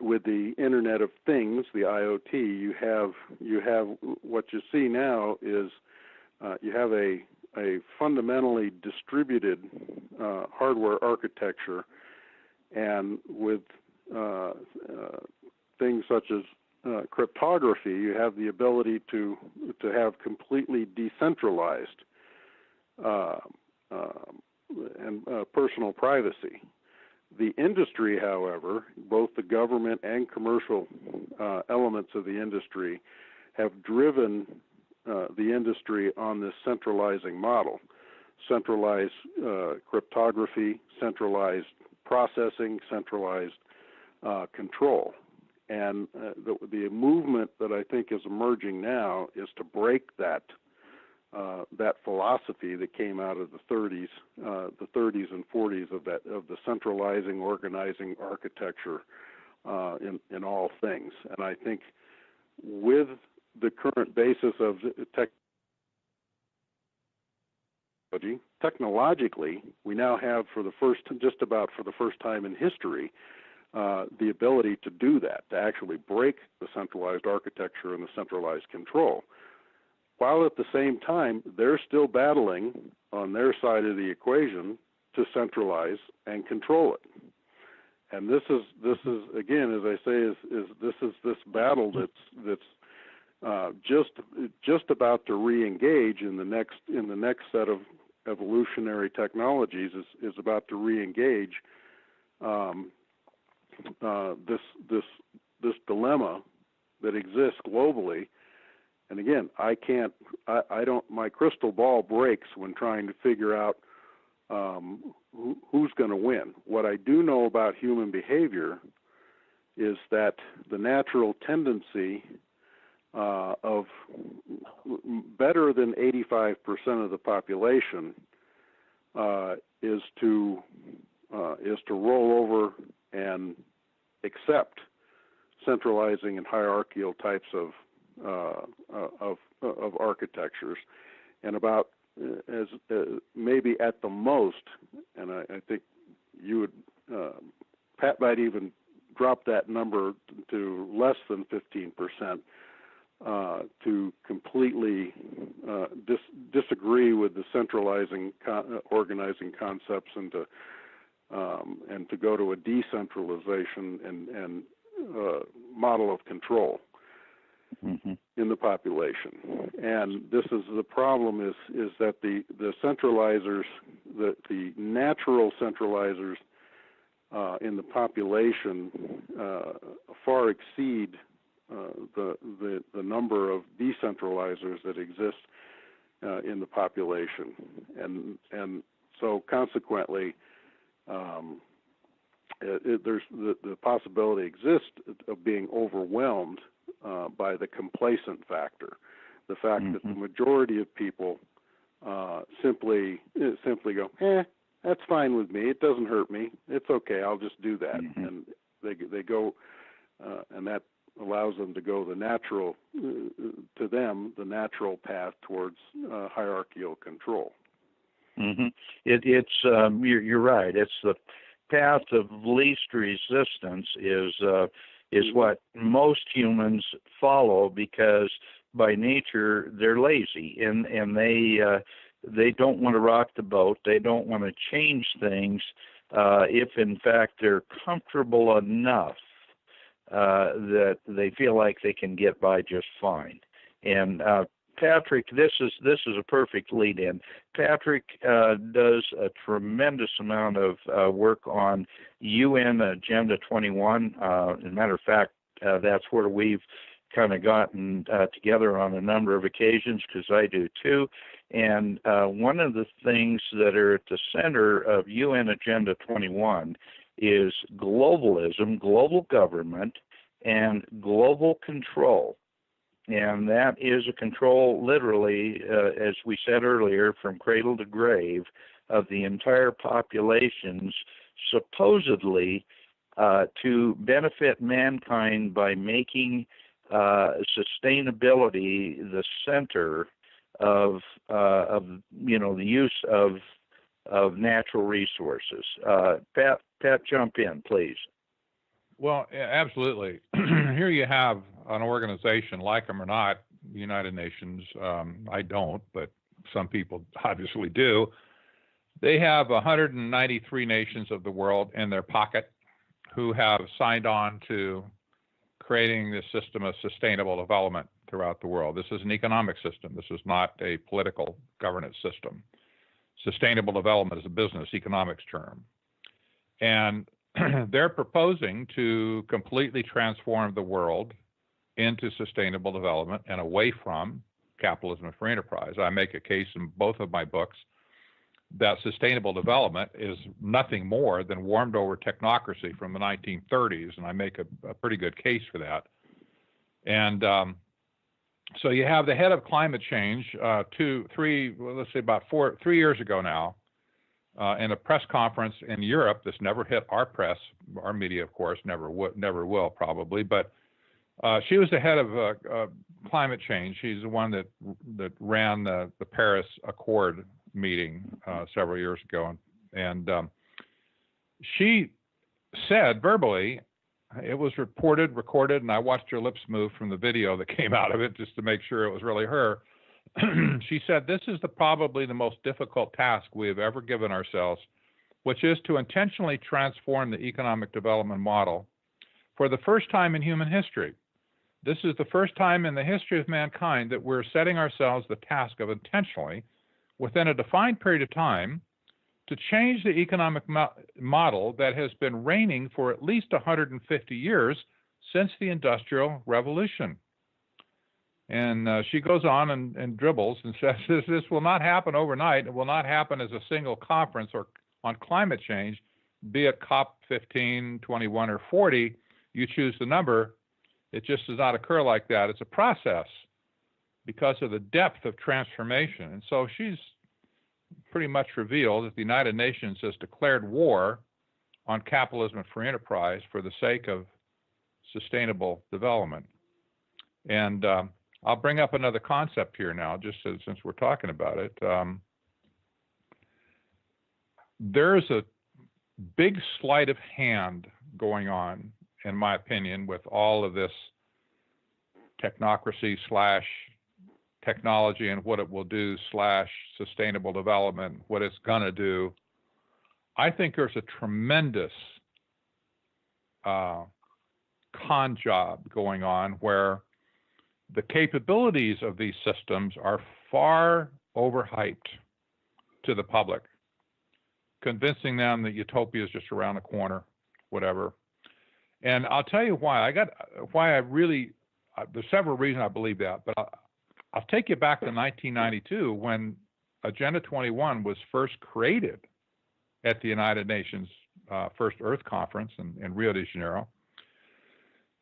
with the Internet of Things, the IoT, you have what you see now is you have a fundamentally distributed hardware architecture, and with things such as cryptography, you have the ability to have completely decentralized and personal privacy. The industry, however, both the government and commercial elements of the industry have driven the industry on this centralizing model. Centralized cryptography, centralized processing, centralized control. And the movement that I think is emerging now is to break that philosophy that came out of the 30s and 40s of the centralizing, organizing architecture in all things. And I think with the current basis of technologically, we now have for the first time in history the ability to do that, to actually break the centralized architecture and the centralized control, while at the same time they're still battling on their side of the equation to centralize and control it. And this is again, as I say, is this battle that's just about to re-engage in the next set of evolutionary technologies is about to re-engage this dilemma that exists globally. And again, I don't. My crystal ball breaks when trying to figure out who's going to win. What I do know about human behavior is that the natural tendency of better than 85% of the population is to roll over and accept centralizing and hierarchical types of architectures, and about as maybe at the most, and I think you would Pat might even drop that number to less than 15%. To completely disagree with the centralizing organizing concepts and to go to a decentralization and model of control in the population. And this is the problem is that the centralizers, the natural centralizers in the population far exceed the number of decentralizers that exist in the population, and so consequently, there's the possibility exists of being overwhelmed by the complacent factor, the fact that the majority of people simply go, that's fine with me. It doesn't hurt me. It's okay. I'll just do that, and they go, and that allows them to go the natural path towards hierarchical control. It's you're right. It's the path of least resistance is what most humans follow, because by nature they're lazy and they don't want to rock the boat. They don't want to change things if in fact they're comfortable enough that they feel like they can get by just fine. And Patrick, this is a perfect lead-in. Patrick does a tremendous amount of work on UN Agenda 21. As a matter of fact, that's where we've kind of gotten together on a number of occasions, because I do too. And one of the things that are at the center of UN Agenda 21 is globalism, global government, and global control. And that is a control, literally, as we said earlier, from cradle to grave of the entire populations, supposedly to benefit mankind by making sustainability the center of the use of natural resources. Pat, jump in, please. Well, absolutely. Here you have an organization, like them or not, United Nations. I don't, but some people obviously do. They have 193 nations of the world in their pocket who have signed on to creating this system of sustainable development throughout the world. This is an economic system. This is not a political governance system. Sustainable development is a business economics term. And they're proposing to completely transform the world into sustainable development and away from capitalism and free enterprise. I make a case in both of my books that sustainable development is nothing more than warmed over technocracy from the 1930s, and I make a pretty good case for that. And so you have the head of climate change, 3 years ago now, in a press conference in Europe. This never hit our press, our media, of course, never will probably. But she was the head of climate change. She's the one that ran the Paris Accord meeting several years ago, and she said verbally, it was reported, recorded, and I watched her lips move from the video that came out of it just to make sure it was really her. She said, "This is probably the most difficult task we have ever given ourselves, which is to intentionally transform the economic development model for the first time in human history. This is the first time in the history of mankind that we're setting ourselves the task of intentionally, within a defined period of time, to change the economic model that has been reigning for at least 150 years since the Industrial Revolution." And she goes on and dribbles and says, this will not happen overnight. It will not happen as a single conference or on climate change, be it COP 15, 21, or 40. You choose the number. It just does not occur like that. It's a process because of the depth of transformation. And so she's pretty much revealed that the United Nations has declared war on capitalism and free enterprise for the sake of sustainable development. And I'll bring up another concept here now, just since we're talking about it. There's a big sleight of hand going on, in my opinion, with all of this technocracy / technology and what it will do / sustainable development, what it's going to do. I think there's a tremendous con job going on where the capabilities of these systems are far overhyped to the public, convincing them that utopia is just around the corner, whatever. And I'll tell you why. There's several reasons I believe that, but I'll take you back to 1992 when Agenda 21 was first created at the United Nations First Earth Conference in Rio de Janeiro.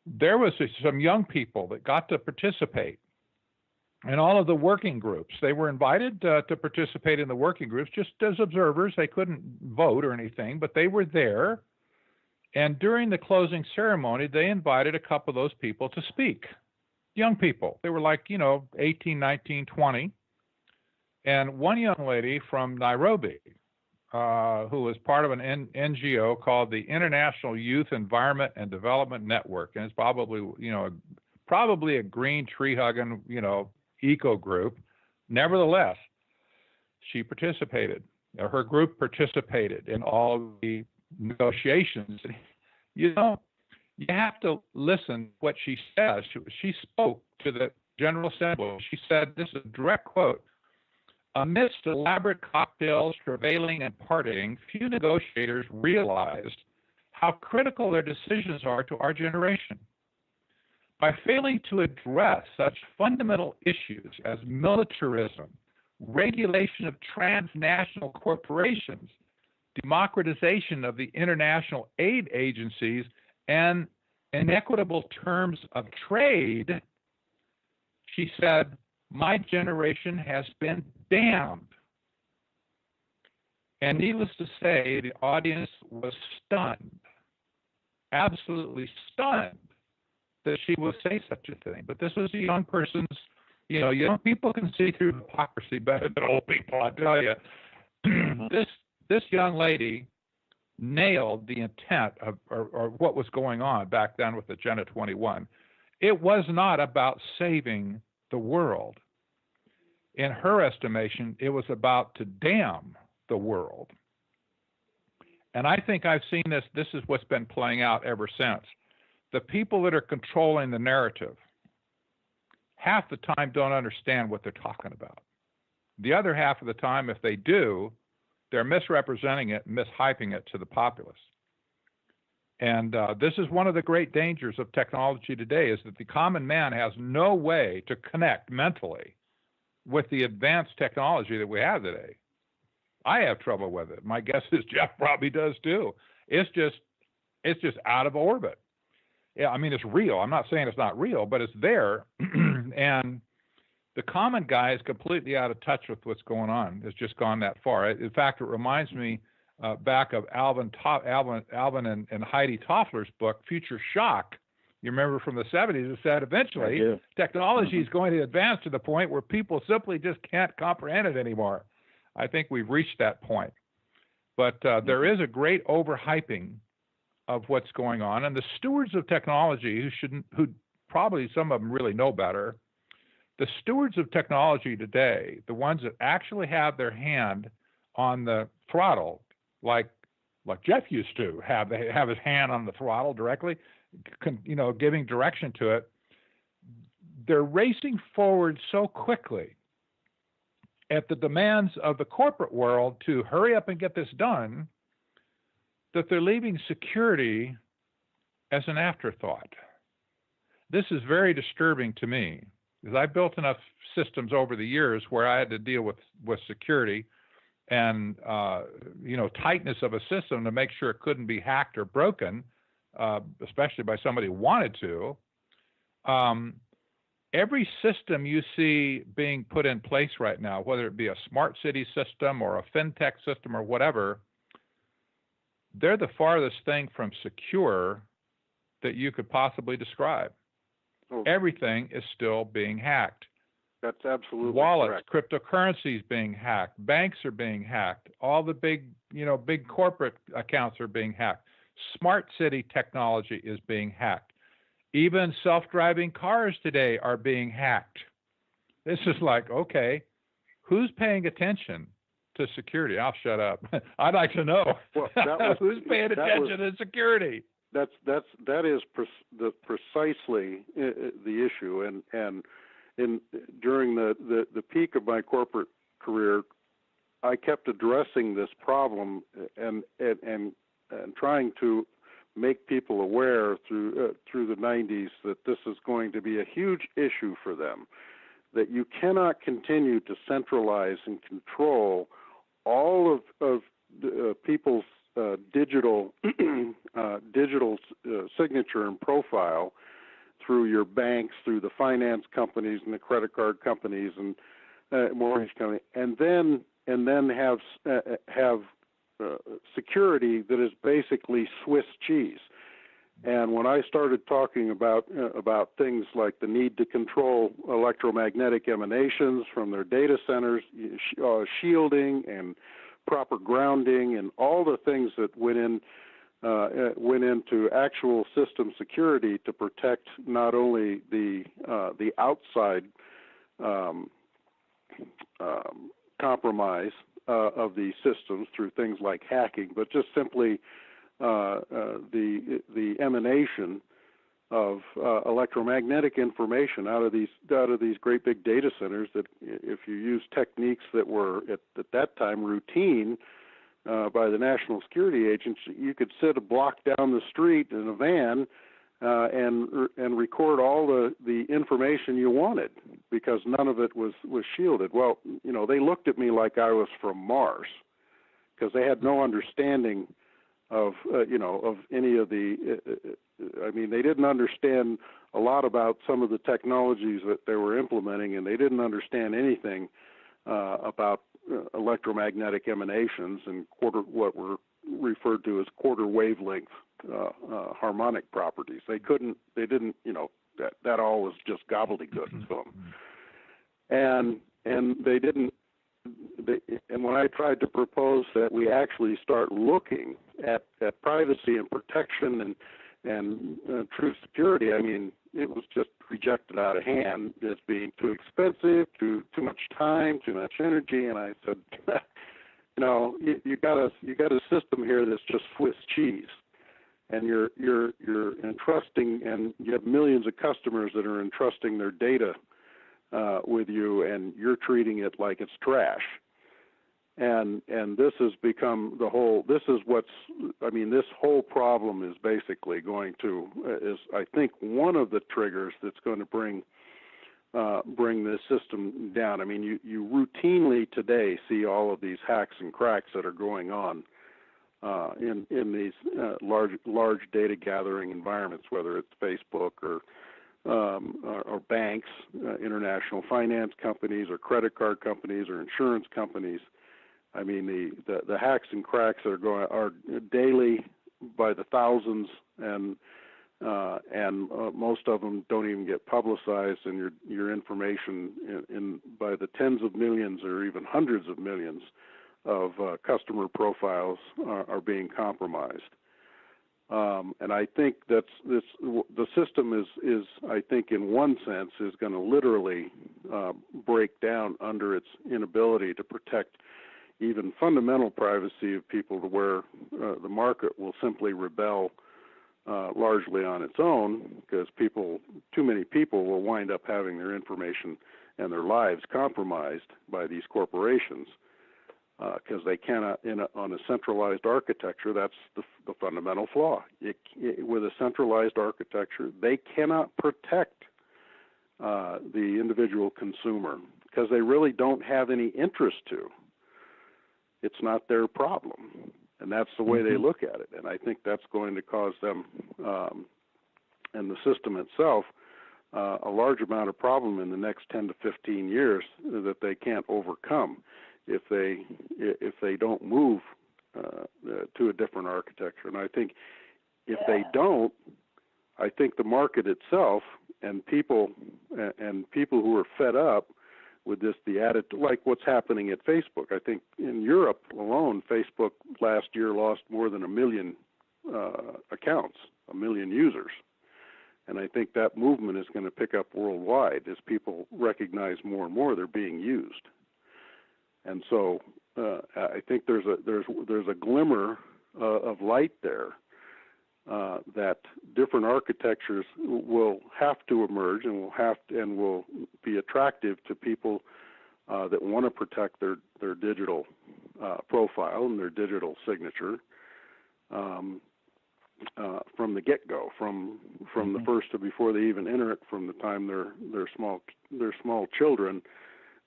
There was some young people that got to participate in all of the working groups. They were invited to participate in the working groups just as observers. They couldn't vote or anything, but they were there. And during the closing ceremony, they invited a couple of those people to speak. Young people. They were like, 18, 19, 20. And one young lady from Nairobi, who was part of an NGO called the International Youth Environment and Development Network. And it's probably a green tree-hugging, eco group. Nevertheless, she participated. Her group participated in all of the negotiations. You have to listen to what she says. She spoke to the General Assembly. She said, this is a direct quote, "Amidst elaborate cocktails, travailing, and partying, few negotiators realized how critical their decisions are to our generation. By failing to address such fundamental issues as militarism, regulation of transnational corporations, democratization of the international aid agencies, and inequitable terms of trade," she said, "my generation has been damned." And needless to say, the audience was stunned, absolutely stunned that she would say such a thing. But this was a young person's, young people can see through hypocrisy better than old people, I tell you. This young lady nailed the intent of or what was going on back then with Agenda 21. It was not about saving the world. In her estimation, it was about to damn the world. And I think I've seen this. This is what's been playing out ever since. The people that are controlling the narrative half the time don't understand what they're talking about. The other half of the time, if they do, they're misrepresenting it, mishyping it to the populace. And this is one of the great dangers of technology today, is that the common man has no way to connect mentally with the advanced technology that we have today. I have trouble with it. My guess is Jeff probably does too. It's just out of orbit. Yeah, I mean, it's real. I'm not saying it's not real, but it's there. And the common guy is completely out of touch with what's going on. It's just gone that far. In fact, it reminds me back of Alvin and Heidi Toffler's book, Future Shock. You remember from the 70s, it said eventually technology is going to advance to the point where people simply just can't comprehend it anymore. I think we've reached that point. But there is a great overhyping of what's going on, and the stewards of technology who probably some of them really know better. The stewards of technology today, the ones that actually have their hand on the throttle, like Jeff used to have his hand on the throttle directly, giving direction to it. They're racing forward so quickly at the demands of the corporate world to hurry up and get this done that they're leaving security as an afterthought. This is very disturbing to me, because I've built enough systems over the years where I had to deal with security and tightness of a system to make sure it couldn't be hacked or broken, especially by somebody who wanted to. Every system you see being put in place right now, whether it be a smart city system or a fintech system or whatever, they're the farthest thing from secure that you could possibly describe. Oh. Everything is still being hacked. That's absolutely Wallets, correct. cryptocurrencies being hacked, banks are being hacked, all the big corporate accounts are being hacked. Smart city technology is being hacked. Even self-driving cars today are being hacked. This is like, okay, who's paying attention to security? I'll shut up. I'd like to know. Well, who's paying attention to security? That is precisely the issue, and during the peak of my corporate career, I kept addressing this problem and trying to make people aware through the 90s that this is going to be a huge issue for them, that you cannot continue to centralize and control all of people's digital signature and profile through your banks, through the finance companies and the credit card companies and mortgage companies, and then have security that is basically Swiss cheese. And when I started talking about things like the need to control electromagnetic emanations from their data centers, shielding and proper grounding, and all the things that went into actual system security to protect not only the outside compromise of these systems through things like hacking, but just simply the emanation of electromagnetic information out of these great big data centers, that if you use techniques that were at that time routine by the National Security Agency, you could sit a block down the street in a van and record all the information you wanted, because none of it was shielded. Well, they looked at me like I was from Mars, because they had no understanding of any of the. They didn't understand a lot about some of the technologies that they were implementing, and they didn't understand anything about electromagnetic emanations and what were referred to as quarter wavelength harmonic properties. They didn't, that all was just gobbledygook to them. And they didn't, and when I tried to propose that we actually start looking at privacy and protection and true security, it was just rejected out of hand as being too expensive, too much time, too much energy. And I said, you got a system here that's just Swiss cheese, and you're entrusting, and you have millions of customers that are entrusting their data with you, and you're treating it like it's trash. And this has become this whole problem is basically going to, is I think one of the triggers that's going to bring this system down. You routinely today see all of these hacks and cracks that are going on in these large data gathering environments, whether it's Facebook or banks, international finance companies, or credit card companies, or insurance companies. The hacks and cracks that are daily by the thousands, and most of them don't even get publicized, and your information in by the tens of millions or even hundreds of millions of customer profiles are being compromised. And I think the system is I think in one sense is going to literally break down under its inability to protect even fundamental privacy of people, to where the market will simply rebel largely on its own, because too many people will wind up having their information and their lives compromised by these corporations, because they cannot, on a centralized architecture. That's the fundamental flaw. With a centralized architecture, they cannot protect the individual consumer, because they really don't have any interest to. It's not their problem, and that's the way they look at it. And I think that's going to cause them and the system itself a large amount of problem in the next 10 to 15 years that they can't overcome if they don't move to a different architecture. And I think if they don't, I think the market itself and people who are fed up with this, the added, like what's happening at Facebook. I think in Europe alone, Facebook last year lost more than 1 million accounts, 1 million users. And I think that movement is going to pick up worldwide as people recognize more and more they're being used. And so I think there's a glimmer of light there, that different architectures will have to emerge and will be attractive to people that want to protect their digital profile and their digital signature from the get-go, from the first to before they even enter it, from the time they're small children,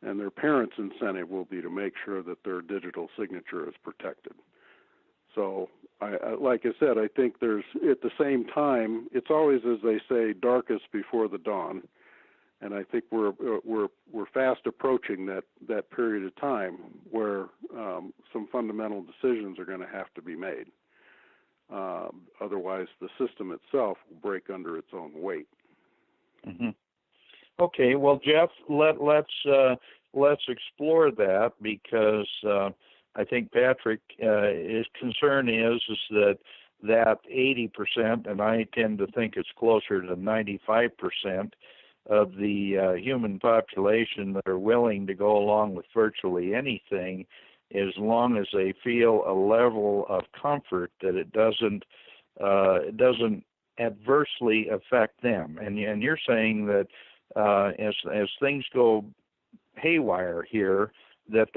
and their parents' incentive will be to make sure that their digital signature is protected. So, like I said, I think there's, at the same time, it's always, as they say, darkest before the dawn, and I think we're fast approaching that period of time where some fundamental decisions are going to have to be made. Otherwise, the system itself will break under its own weight. Mm-hmm. Okay, well, Jeff, let's explore that, because I think Patrick, his concern is that 80%, and I tend to think it's closer to 95% of the human population that are willing to go along with virtually anything, as long as they feel a level of comfort that it doesn't adversely affect them. And you're saying that as things go haywire here, that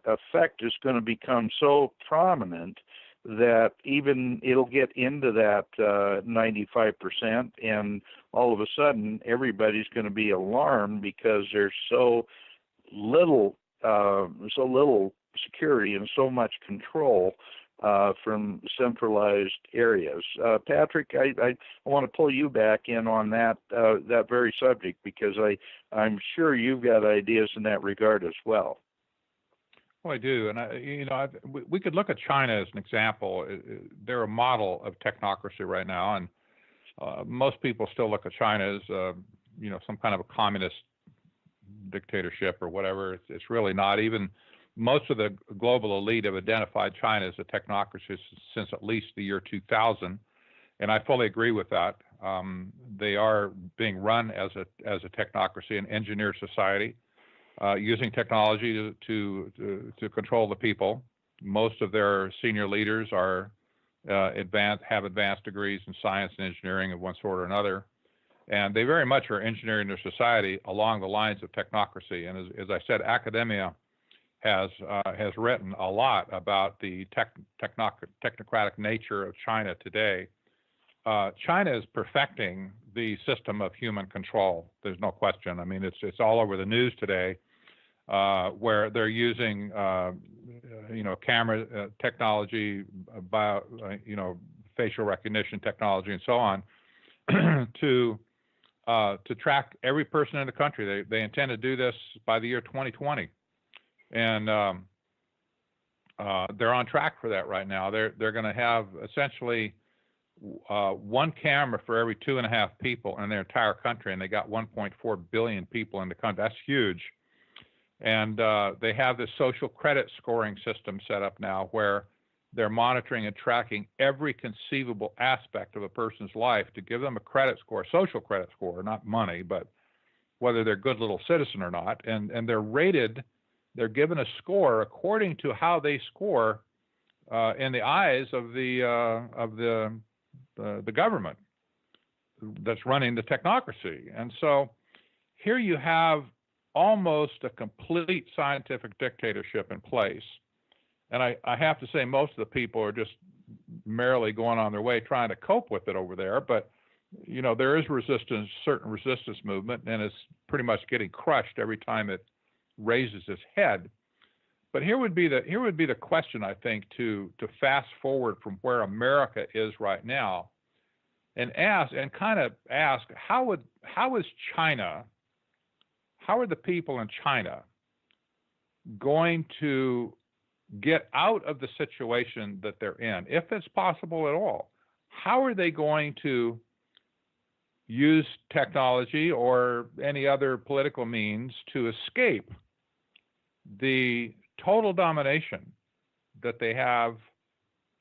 effect is going to become so prominent that even it'll get into that 95%, and all of a sudden everybody's going to be alarmed because there's so little security and so much control from centralized areas. Patrick, I want to pull you back in on that very subject, because I'm sure you've got ideas in that regard as well. Well, I do, and we could look at China as an example. They're a model of technocracy right now, and most people still look at China as some kind of a communist dictatorship or whatever. It's really not. Even most of the global elite have identified China as a technocracy since at least the year 2000, and I fully agree with that. They are being run as a technocracy, an engineered society, using technology to control the people. Most of their senior leaders are have advanced degrees in science and engineering of one sort or another, and they very much are engineering their society along the lines of technocracy. And as I said, academia has written a lot about the technocratic nature of China today. China is perfecting the system of human control. There's no question. I mean, it's all over the news today, where they're using camera technology, facial recognition technology, and so on, to track every person in the country. They intend to do this by the year 2020. And they're on track for that right now. They're going to have essentially one camera for every 2.5 people in their entire country, and they got 1.4 billion people in the country. That's huge. And they have this social credit scoring system set up now, where they're monitoring and tracking every conceivable aspect of a person's life to give them a credit score, social credit score, not money, but whether they're a good little citizen or not. And they're rated, they're given a score according to how they score in the eyes of the government that's running the technocracy. And so here you have almost a complete scientific dictatorship in place. And I have to say, most of the people are just merrily going on their way trying to cope with it over there. But, you know, there is resistance, certain resistance movement, and it's pretty much getting crushed every time it raises its head. But here would be the question, I think, to fast forward from where America is right now, and kind of ask how is China, how are the people in China going to get out of the situation that they're in, if it's possible at all? How are they going to use technology or any other political means to escape the total domination that they have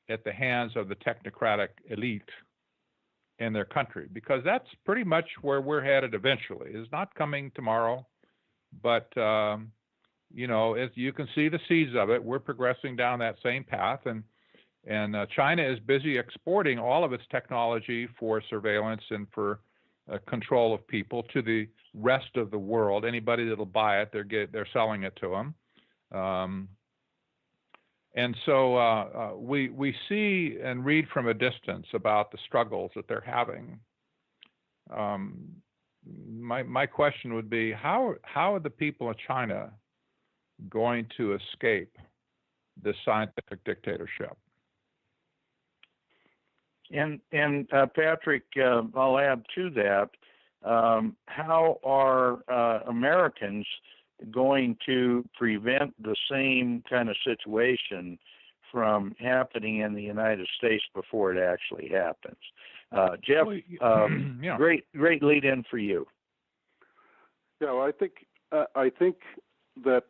at the hands of the technocratic elite in their country? Because that's pretty much where we're headed eventually. It's not coming tomorrow, but you know, as you can see the seeds of it, we're progressing down that same path, and China is busy exporting all of its technology for surveillance and for control of people to the rest of the world. Anybody that'll buy it, they're selling it to them. And so we see and read from a distance about the struggles that they're having. My question would be, how are the people of China going to escape this scientific dictatorship? And Patrick, I'll add to that. How are Americans going to prevent the same kind of situation from happening in the United States before it actually happens? Jeff, yeah. Great lead in for you. Yeah, well, I think that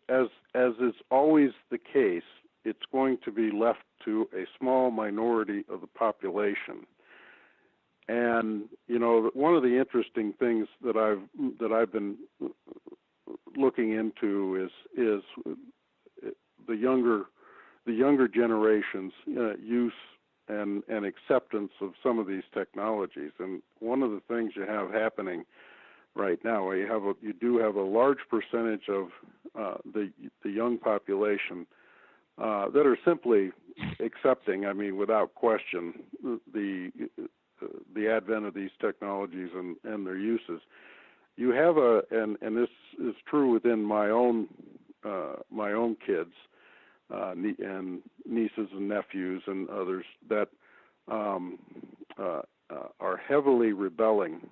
as is always the case, it's going to be left to a small minority of the population. And you know, one of the interesting things that I've been looking into is the younger generation's use and acceptance of some of these technologies. And one of the things you have happening right now, you do have a large percentage of the young population that are simply accepting, I mean, without question, the advent of these technologies and their uses. You have and this is true within my own kids and nieces and nephews and others that are heavily rebelling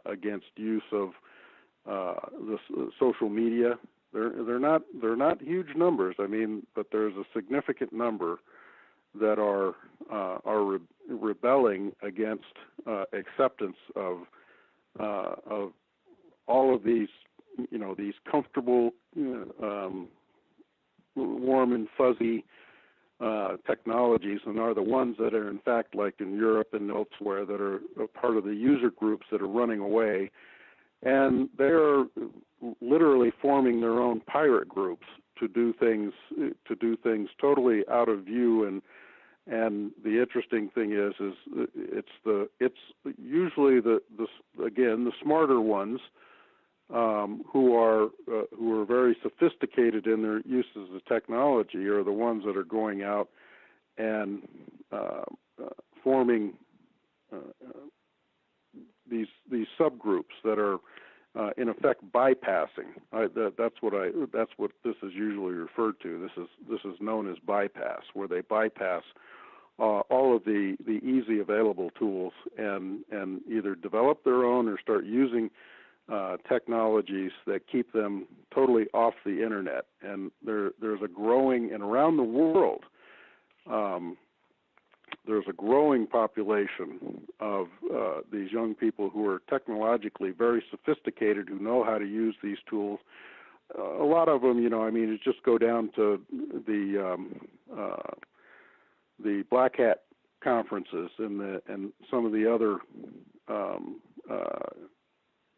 against use of the social media. They're not huge numbers, I mean, but there's a significant number that are rebelling against acceptance of all of these, you know, these comfortable, warm and fuzzy technologies, and are the ones that are in fact, like in Europe and elsewhere, that are a part of the user groups that are running away, and they're literally forming their own pirate groups to do things totally out of view. And the interesting thing is it's usually the smarter ones who are very sophisticated in their uses of technology are the ones that are going out and forming these subgroups that are in effect bypassing. That's what this is usually referred to. This is known as bypass, where they bypass all of the easy available tools and either develop their own or start using technologies that keep them totally off the internet. And there's a growing, and around the world, there's a growing population of these young people who are technologically very sophisticated, who know how to use these tools. A lot of them, you know, I mean, it just go down to the black hat conferences and some of the other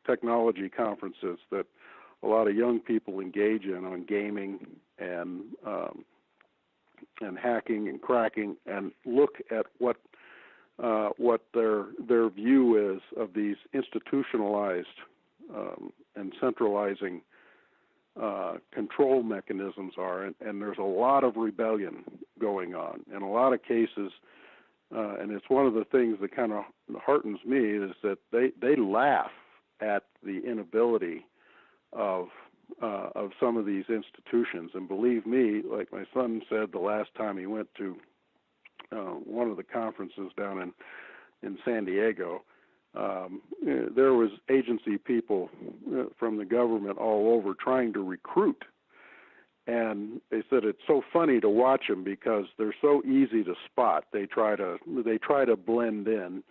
technology conferences that a lot of young people engage in on gaming and hacking and cracking, and look at what their view is of these institutionalized and centralizing control mechanisms are, and there's a lot of rebellion going on in a lot of cases, and it's one of the things that kind of heartens me is that they laugh at the inability of some of these institutions. And believe me, like my son said the last time he went to one of the conferences down in San Diego, there was agency people from the government all over trying to recruit. And they said it's so funny to watch them because they're so easy to spot. They try to blend in,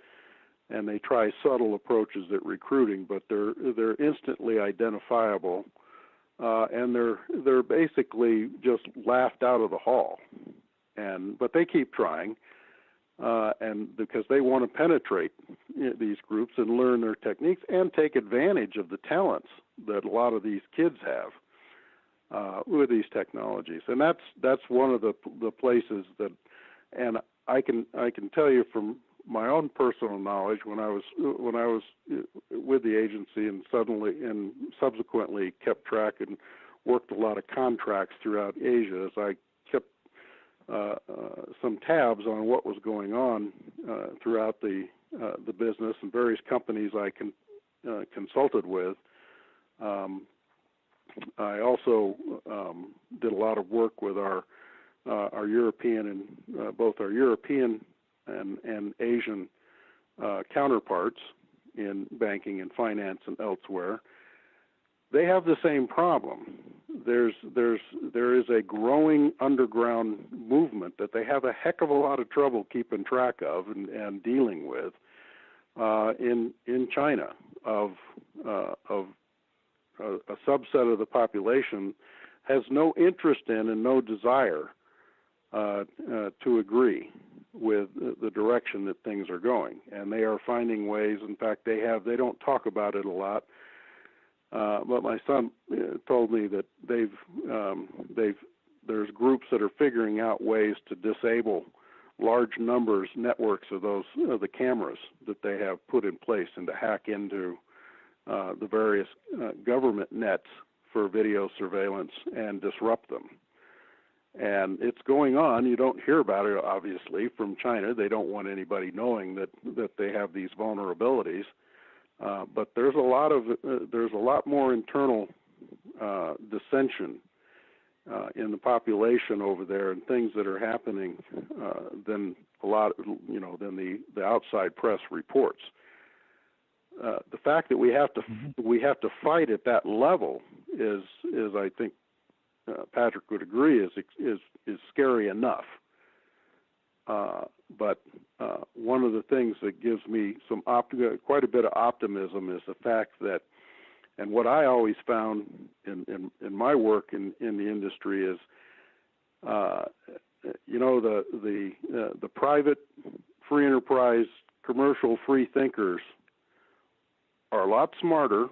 and they try subtle approaches at recruiting, but they're instantly identifiable, and they're basically just laughed out of the hall. But they keep trying, and because they want to penetrate these groups and learn their techniques and take advantage of the talents that a lot of these kids have with these technologies. And that's one of the places that, and I can tell you from my own personal knowledge, when I was with the agency and subsequently kept track and worked a lot of contracts throughout Asia, as I kept some tabs on what was going on throughout the business and various companies I consulted with. I also did a lot of work with our European and both our European and Asian counterparts in banking and finance and elsewhere. They have the same problem. There is a growing underground movement that they have a heck of a lot of trouble keeping track of and dealing with in China of a subset of the population has no interest in and no desire to agree with the direction that things are going, and they are finding ways. In fact, they don't talk about it a lot, but my son told me that there's groups that are figuring out ways to disable large networks of the cameras that they have put in place, and to hack into the various government nets for video surveillance and disrupt them. And it's going on. You don't hear about it, obviously, from China. They don't want anybody knowing that they have these vulnerabilities. But there's a lot more internal dissension in the population over there, and things that are happening than the outside press reports. The fact that we have to fight at that level is I think Patrick would agree is scary enough. But one of the things that gives me quite a bit of optimism is the fact that, and what I always found in my work in the industry is, the private free enterprise commercial free thinkers are a lot smarter,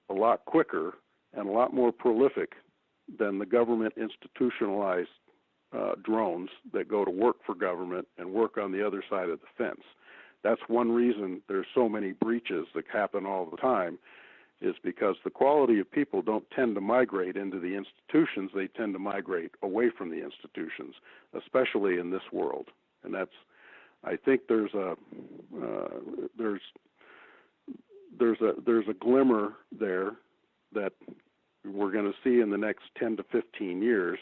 a lot quicker, and a lot more prolific than the government institutionalized drones that go to work for government and work on the other side of the fence. That's one reason there's so many breaches that happen all the time, is because the quality of people don't tend to migrate into the institutions. They tend to migrate away from the institutions, especially in this world. And I think there's a glimmer there that we're going to see in the next 10 to 15 years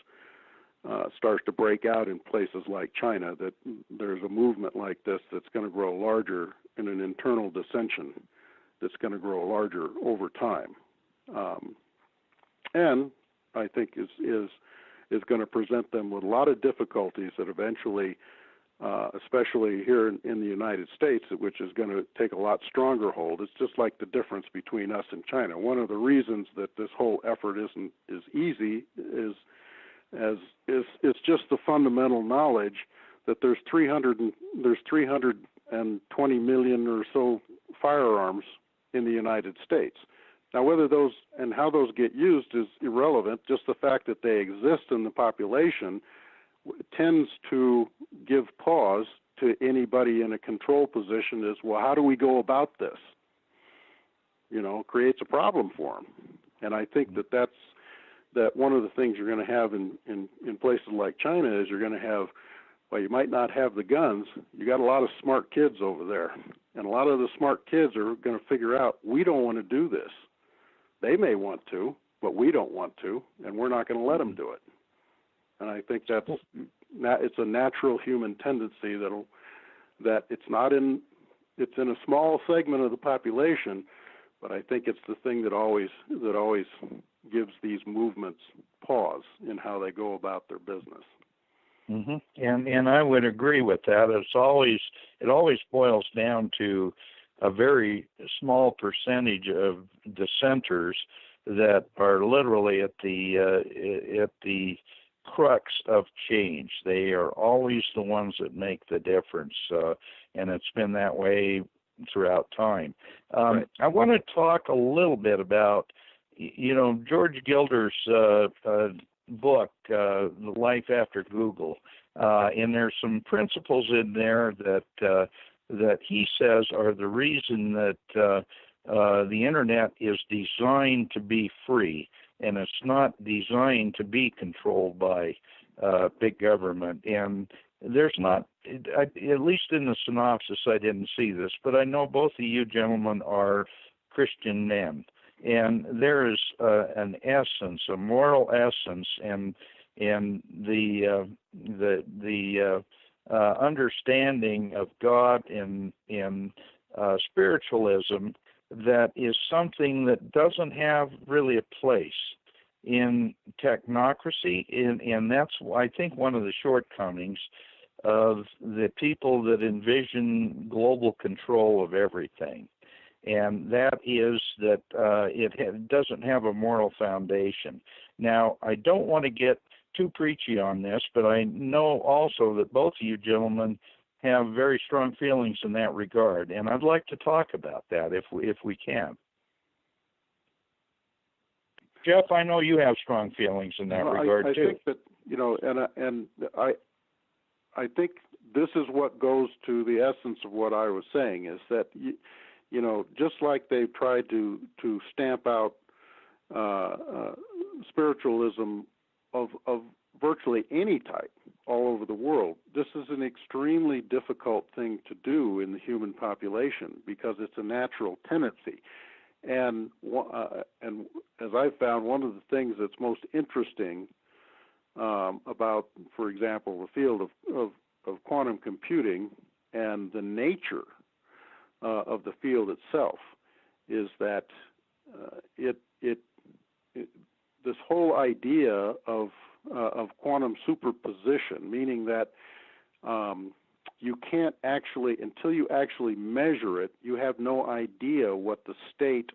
starts to break out in places like China, that there's a movement like this that's going to grow larger in an internal dissension that's going to grow larger over time. And I think is going to present them with a lot of difficulties that eventually, especially here in the United States, which is going to take a lot stronger hold. It's just like the difference between us and China. One of the reasons that this whole effort is easy is just the fundamental knowledge that there's 320 million or so firearms in the United States. Now, whether those and how those get used is irrelevant. Just the fact that they exist in the population tends to give pause to anybody in a control position as, well, how do we go about this? You know, creates a problem for them. And I think that one of the things you're going to have in places like China is you're going to have, well, you might not have the guns. You got a lot of smart kids over there. And a lot of the smart kids are going to figure out, we don't want to do this. They may want to, but we don't want to, and we're not going to let them do it. And I think it's a natural human tendency that it's in a small segment of the population, but I think it's the thing that always gives these movements pause in how they go about their business. Mm-hmm. And I would agree with that. It always boils down to a very small percentage of dissenters that are literally at the crux of change. They are always the ones that make the difference, and it's been that way throughout time. Right. I want to talk a little bit about, George Gilder's book, The Life After Google, and there's some principles in there that he says are the reason that the internet is designed to be free, and it's not designed to be controlled by big government. And there's not, at least in the synopsis, I didn't see this, but I know both of you gentlemen are Christian men, and there is an essence, a moral essence, and the understanding of God and spiritualism that is something that doesn't have really a place in technocracy, and that's, I think, one of the shortcomings of the people that envision global control of everything, and that is that it doesn't have a moral foundation. Now, I don't want to get too preachy on this, but I know also that both of you gentlemen have very strong feelings in that regard, and I'd like to talk about that if we can. Jeff, I know you have strong feelings in that regard too. I think that, I think this is what goes to the essence of what I was saying, is that just like they've tried to stamp out spiritualism of virtually any type all over the world, this is an extremely difficult thing to do in the human population because it's a natural tendency. And as I've found, one of the things that's most interesting about, for example, the field of quantum computing and the nature of the field itself is that this whole idea of quantum superposition, meaning that you can't actually, until you actually measure it, you have no idea what the state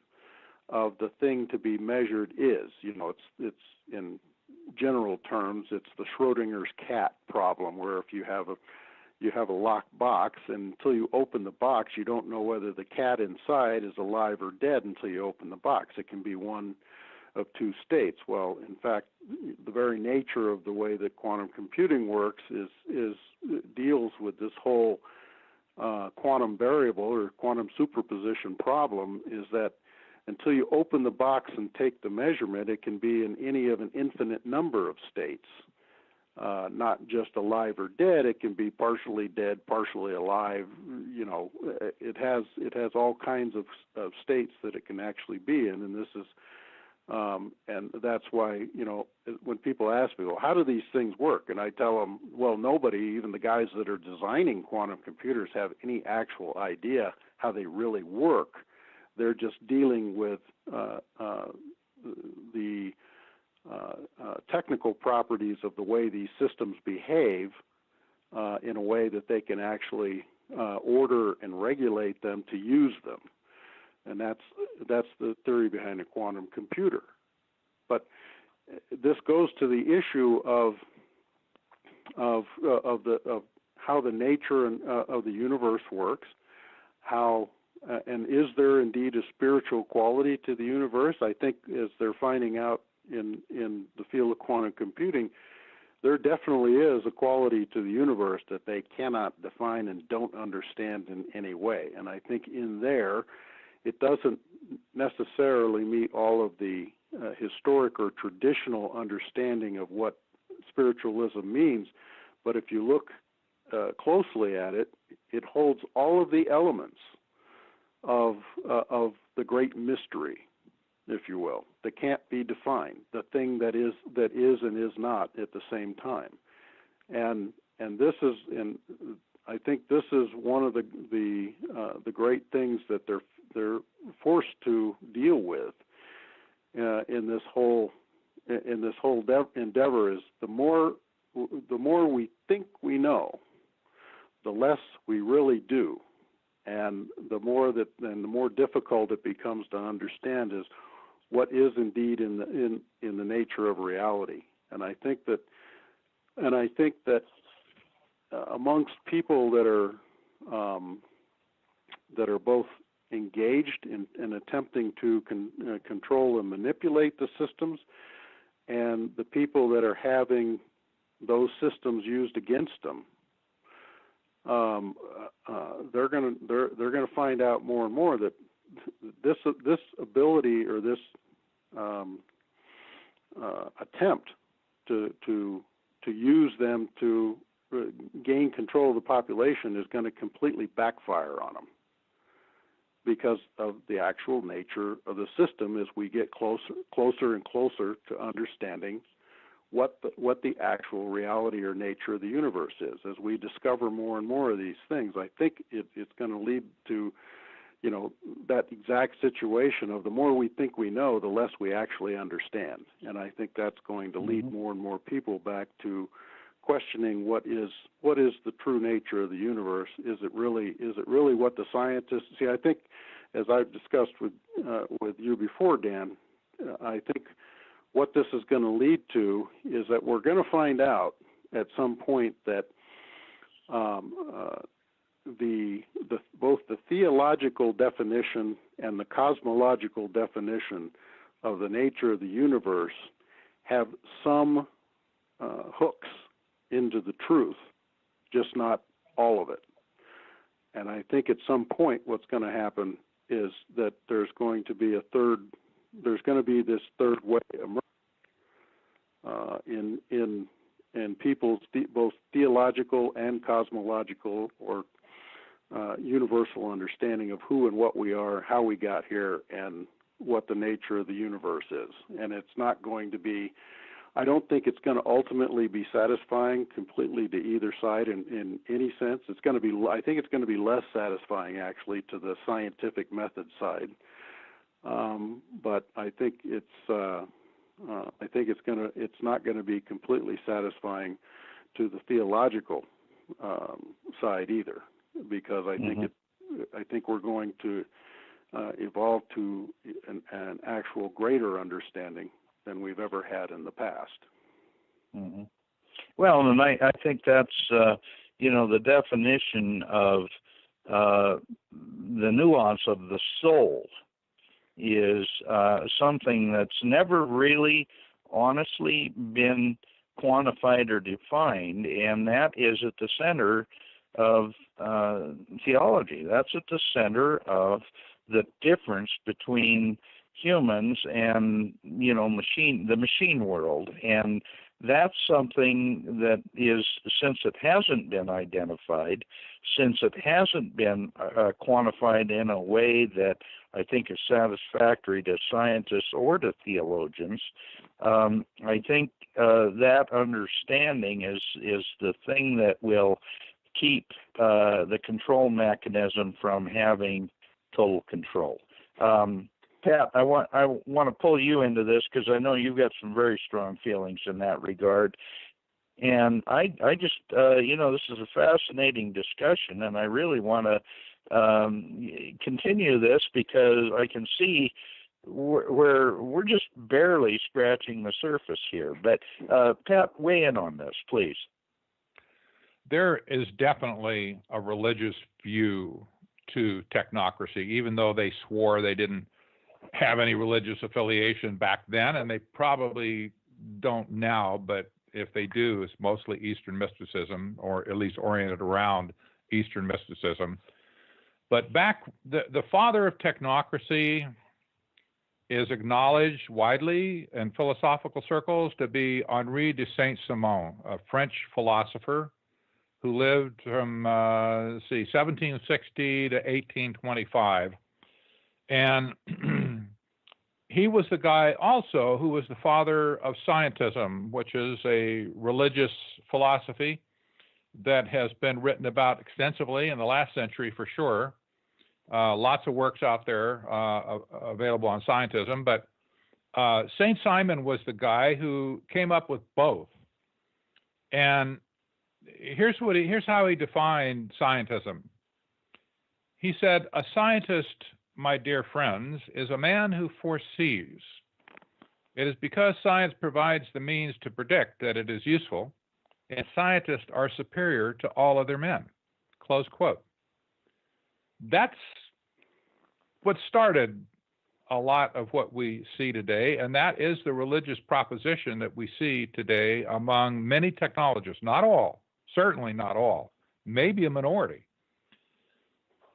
of the thing to be measured is. It's in general terms, it's the Schrodinger's cat problem, where if you have a locked box, and until you open the box, you don't know whether the cat inside is alive or dead until you open the box. It can be one of two states. Well, in fact, the very nature of the way that quantum computing works is deals with this whole quantum variable or quantum superposition problem, is that until you open the box and take the measurement, it can be in any of an infinite number of states. Not just alive or dead, it can be partially dead, partially alive. It has all kinds of states that it can actually be in, and this is and that's why, when people ask me, well, how do these things work? And I tell them, well, nobody, even the guys that are designing quantum computers, have any actual idea how they really work. They're just dealing with the technical properties of the way these systems behave in a way that they can actually order and regulate them to use them. And that's the theory behind a quantum computer. But this goes to the issue of how the nature of the universe works, how and is there indeed a spiritual quality to the universe? I think as they're finding out in the field of quantum computing, there definitely is a quality to the universe that they cannot define and don't understand in any way. And I think in there, it doesn't necessarily meet all of the historic or traditional understanding of what spiritualism means. But if you look closely at it, it holds all of the elements of the great mystery, if you will, that can't be defined, the thing that is and is not at the same time. And this is, and I think this is one of the great things that they're forced to deal with in this whole endeavor. Is the more we think we know, the less we really do, and the more difficult it becomes to understand is what is indeed in the nature of reality. And I think that amongst people that are both engaged in attempting to control and manipulate the systems, and the people that are having those systems used against them, they're going to find out more and more that this ability or this attempt to use them to gain control of the population is going to completely backfire on them, because of the actual nature of the system as we get closer and closer to understanding what the actual reality or nature of the universe is. As we discover more and more of these things, I think it's going to lead to, that exact situation of the more we think we know, the less we actually understand. And I think that's going to lead more and more people back to questioning what is the true nature of the universe. Is it really what the scientists see? I think, as I've discussed with you before, Dan, I think what this is going to lead to is that we're going to find out at some point that both the theological definition and the cosmological definition of the nature of the universe have some hooks into the truth, just not all of it. And I think at some point what's going to happen is that there's going to be this third way in people's both theological and cosmological or universal understanding of who and what we are, how we got here, and what the nature of the universe is. And it's not going to be, I don't think it's going to ultimately be satisfying completely to either side in any sense. I think it's going to be less satisfying actually to the scientific method side. But I think it's not going to be completely satisfying to the theological side either, because I think we're going to evolve to an actual greater understanding than we've ever had in the past. Mm-hmm. Well, and I think that's the definition of the nuance of the soul is something that's never really honestly been quantified or defined, and that is at the center of theology. That's at the center of the difference between humans and the machine world. And that's something that is, since it hasn't been identified, since it hasn't been quantified in a way that I think is satisfactory to scientists or to theologians, I think that understanding is the thing that will keep the control mechanism from having total control. Pat, I want to pull you into this because I know you've got some very strong feelings in that regard. And I just, this is a fascinating discussion, and I really want to continue this because I can see we're just barely scratching the surface here. But Pat, weigh in on this, please. there is definitely a religious view to technocracy, even though they swore they didn't have any religious affiliation back then, and they probably don't now, but if they do, it's mostly Eastern mysticism, or at least oriented around Eastern mysticism. But the father of technocracy is acknowledged widely in philosophical circles to be Henri de Saint-Simon, a French philosopher who lived from 1760 to 1825. And he was the guy also who was the father of scientism, which is a religious philosophy that has been written about extensively in the last century for sure. Lots of works out there available on scientism, but Saint Simon was the guy who came up with both. And here's how he defined scientism. He said, "A scientist, my dear friends, is a man who foresees. It is because science provides the means to predict that it is useful, and scientists are superior to all other men." Close quote. That's what started a lot of what we see today, and that is the religious proposition that we see today among many technologists. Not all, certainly not all, maybe a minority.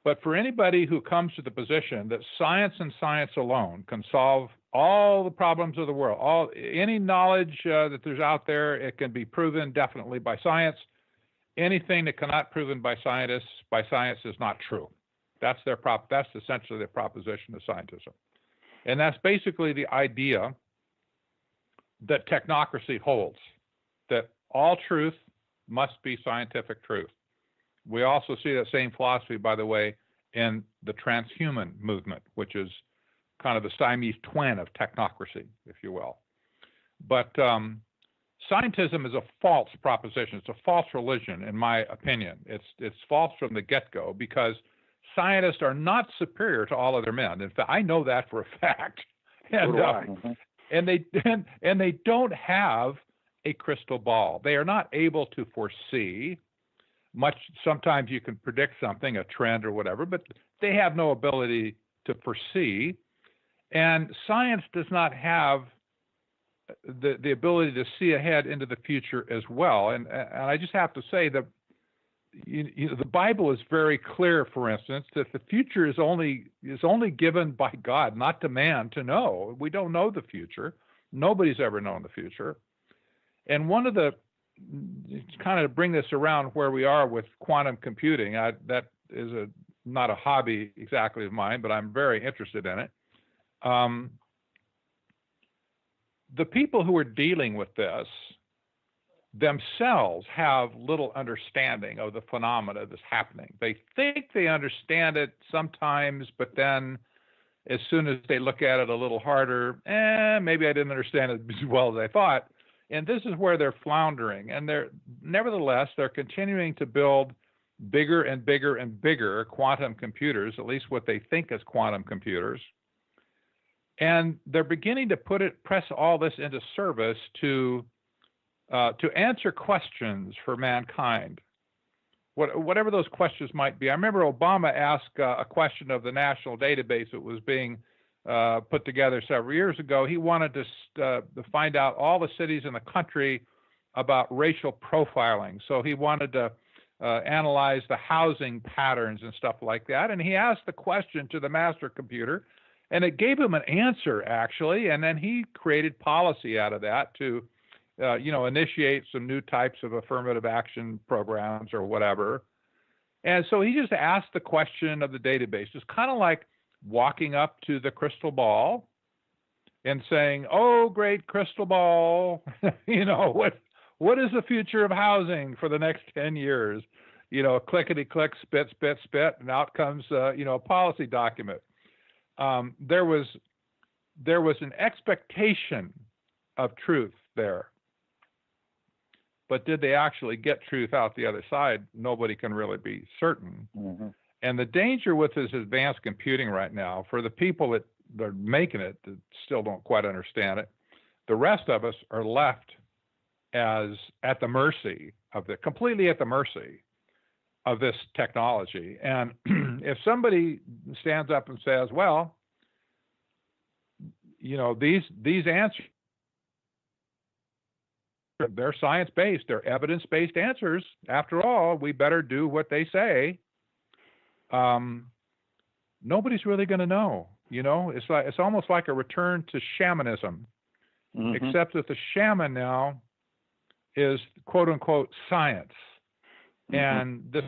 But for anybody who comes to the position that science and science alone can solve all the problems of the world, any knowledge that there's out there, it can be proven definitely by science. Anything that cannot be proven by science is not true. That's essentially their proposition of scientism. And that's basically the idea that technocracy holds, that all truth must be scientific truth. We also see that same philosophy, by the way, in the transhuman movement, which is kind of the Siamese twin of technocracy, if you will. But scientism is a false proposition. It's a false religion, in my opinion. It's false from the get-go, because scientists are not superior to all other men. In fact, I know that for a fact. And they don't have a crystal ball. They are not able to foresee much. Sometimes you can predict something, a trend or whatever, but they have no ability to foresee. And science does not have the ability to see ahead into the future as well. And I just have to say that the Bible is very clear, for instance, that the future is only given by God, not to man to know. We don't know the future. Nobody's ever known the future. And one of the, kind of to bring this around where we are with quantum computing, that is not a hobby exactly of mine, but I'm very interested in it. The people who are dealing with this themselves have little understanding of the phenomena that's happening. They think they understand it sometimes, but then as soon as they look at it a little harder, maybe I didn't understand it as well as I thought. And this is where they're floundering. And nevertheless, they're continuing to build bigger and bigger and bigger quantum computers, at least what they think is quantum computers. And they're beginning to press all this into service to answer questions for mankind, whatever those questions might be. I remember Obama asked a question of the national database that was being put together several years ago. He wanted to find out all the cities in the country about racial profiling. So he wanted to analyze the housing patterns and stuff like that. And he asked the question to the master computer, and it gave him an answer, actually. And then he created policy out of that to initiate some new types of affirmative action programs or whatever. And so he just asked the question of the database. It's kind of like walking up to the crystal ball and saying, "Oh, great crystal ball, what is the future of housing for the next 10 years? Clickety click, spit, spit, spit, and out comes a policy document." There was an expectation of truth there. But did they actually get truth out the other side? Nobody can really be certain. Mm-hmm. And the danger with this advanced computing right now, for the people that are making it that still don't quite understand it, the rest of us are left as at the mercy of completely at the mercy of this technology. And if somebody stands up and says, well, these answers, they're science-based, they're evidence-based answers. After all, we better do what they say. Nobody's really going to know. It's almost like a return to shamanism, except that the shaman now is quote unquote science, and this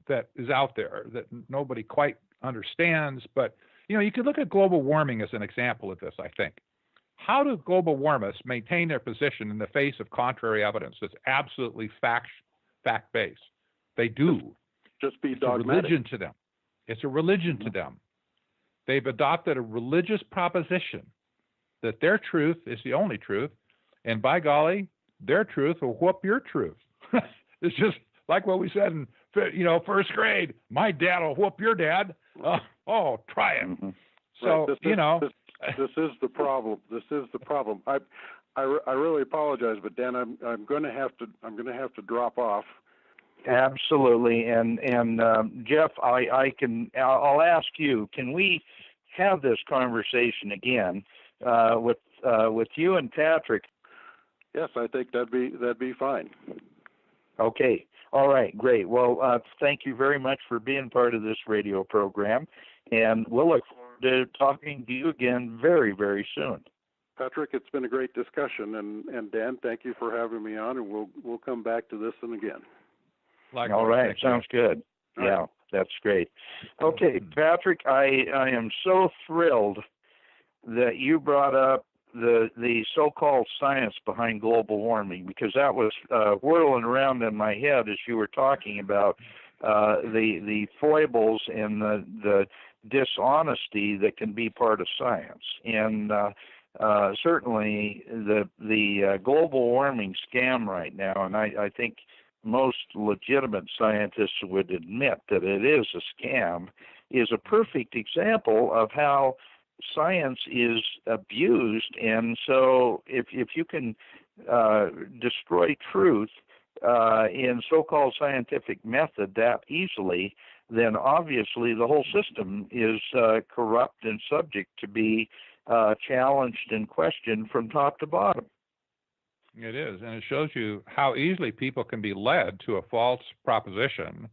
that is out there that nobody quite understands. But you could look at global warming as an example of this. I think. How do global warmists maintain their position in the face of contrary evidence that's absolutely fact-based? They do. Just be dogmatic. It's a religion to them. It's a religion to them. They've adopted a religious proposition that their truth is the only truth, and by golly, their truth will whoop your truth. It's just like what we said in first grade. My dad will whoop your dad. Try it. So right. This is the problem. This is the problem. I really apologize, but Dan, I'm going to have to drop off. Absolutely, and Jeff, I'll ask you. Can we have this conversation again with you and Patrick? Yes, I think that'd be fine. Okay. All right. Great. Well, thank you very much for being part of this radio program, and we'll look forward to talking to you again very, very soon. Patrick, it's been a great discussion, and Dan, thank you for having me on, and we'll come back to this one again. Likewise. All right, sounds good. All right. That's great. Okay, Patrick, I am so thrilled that you brought up the so-called science behind global warming, because that was whirling around in my head as you were talking about the foibles and the dishonesty that can be part of science. And certainly the global warming scam right now, and I think most legitimate scientists would admit that it is a scam, is a perfect example of how science is abused. And so if you can destroy truth in so-called scientific method that easily, then obviously the whole system is corrupt and subject to be challenged and questioned from top to bottom. It is, and it shows you how easily people can be led to a false proposition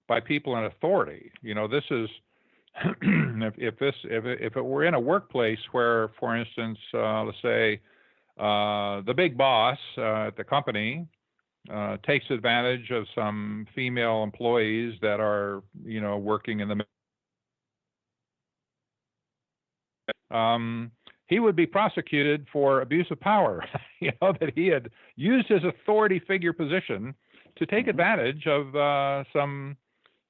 by people in authority. This is if it were in a workplace where, for instance, let's say the big boss at the company takes advantage of some female employees that are working in the he would be prosecuted for abuse of power, that he had used his authority figure position to take advantage of some,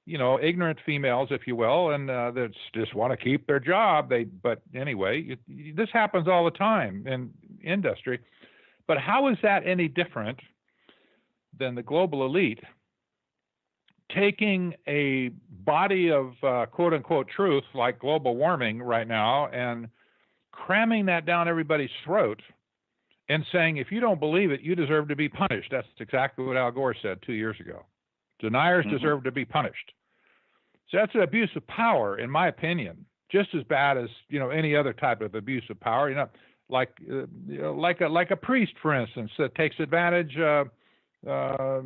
ignorant females, if you will, and that just want to keep their job. But anyway, this happens all the time in industry. But how is that any different than the global elite taking a body of quote unquote truth like global warming right now and cramming that down everybody's throat and saying, if you don't believe it, you deserve to be punished? That's exactly what Al Gore said 2 years ago. Deniers deserve to be punished. So that's an abuse of power, in my opinion, just as bad as any other type of abuse of power. Like a priest, for instance, that takes advantage, of a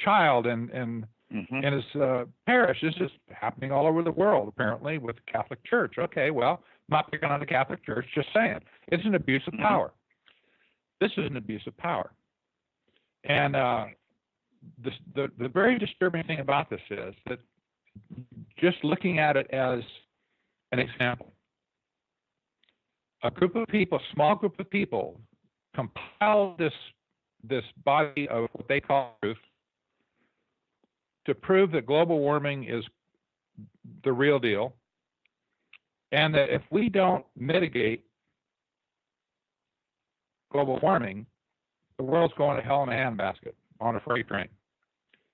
child and in his parish. This is happening all over the world, apparently, with the Catholic Church. Okay, well, not picking on the Catholic Church, just saying. It's an abuse of power. This is an abuse of power. And the very disturbing thing about this is that just looking at it as an example, a group of people, small group of people, compiled this body of what they call truth to prove that global warming is the real deal, and that if we don't mitigate global warming, the world's going to hell in a handbasket on a freight train,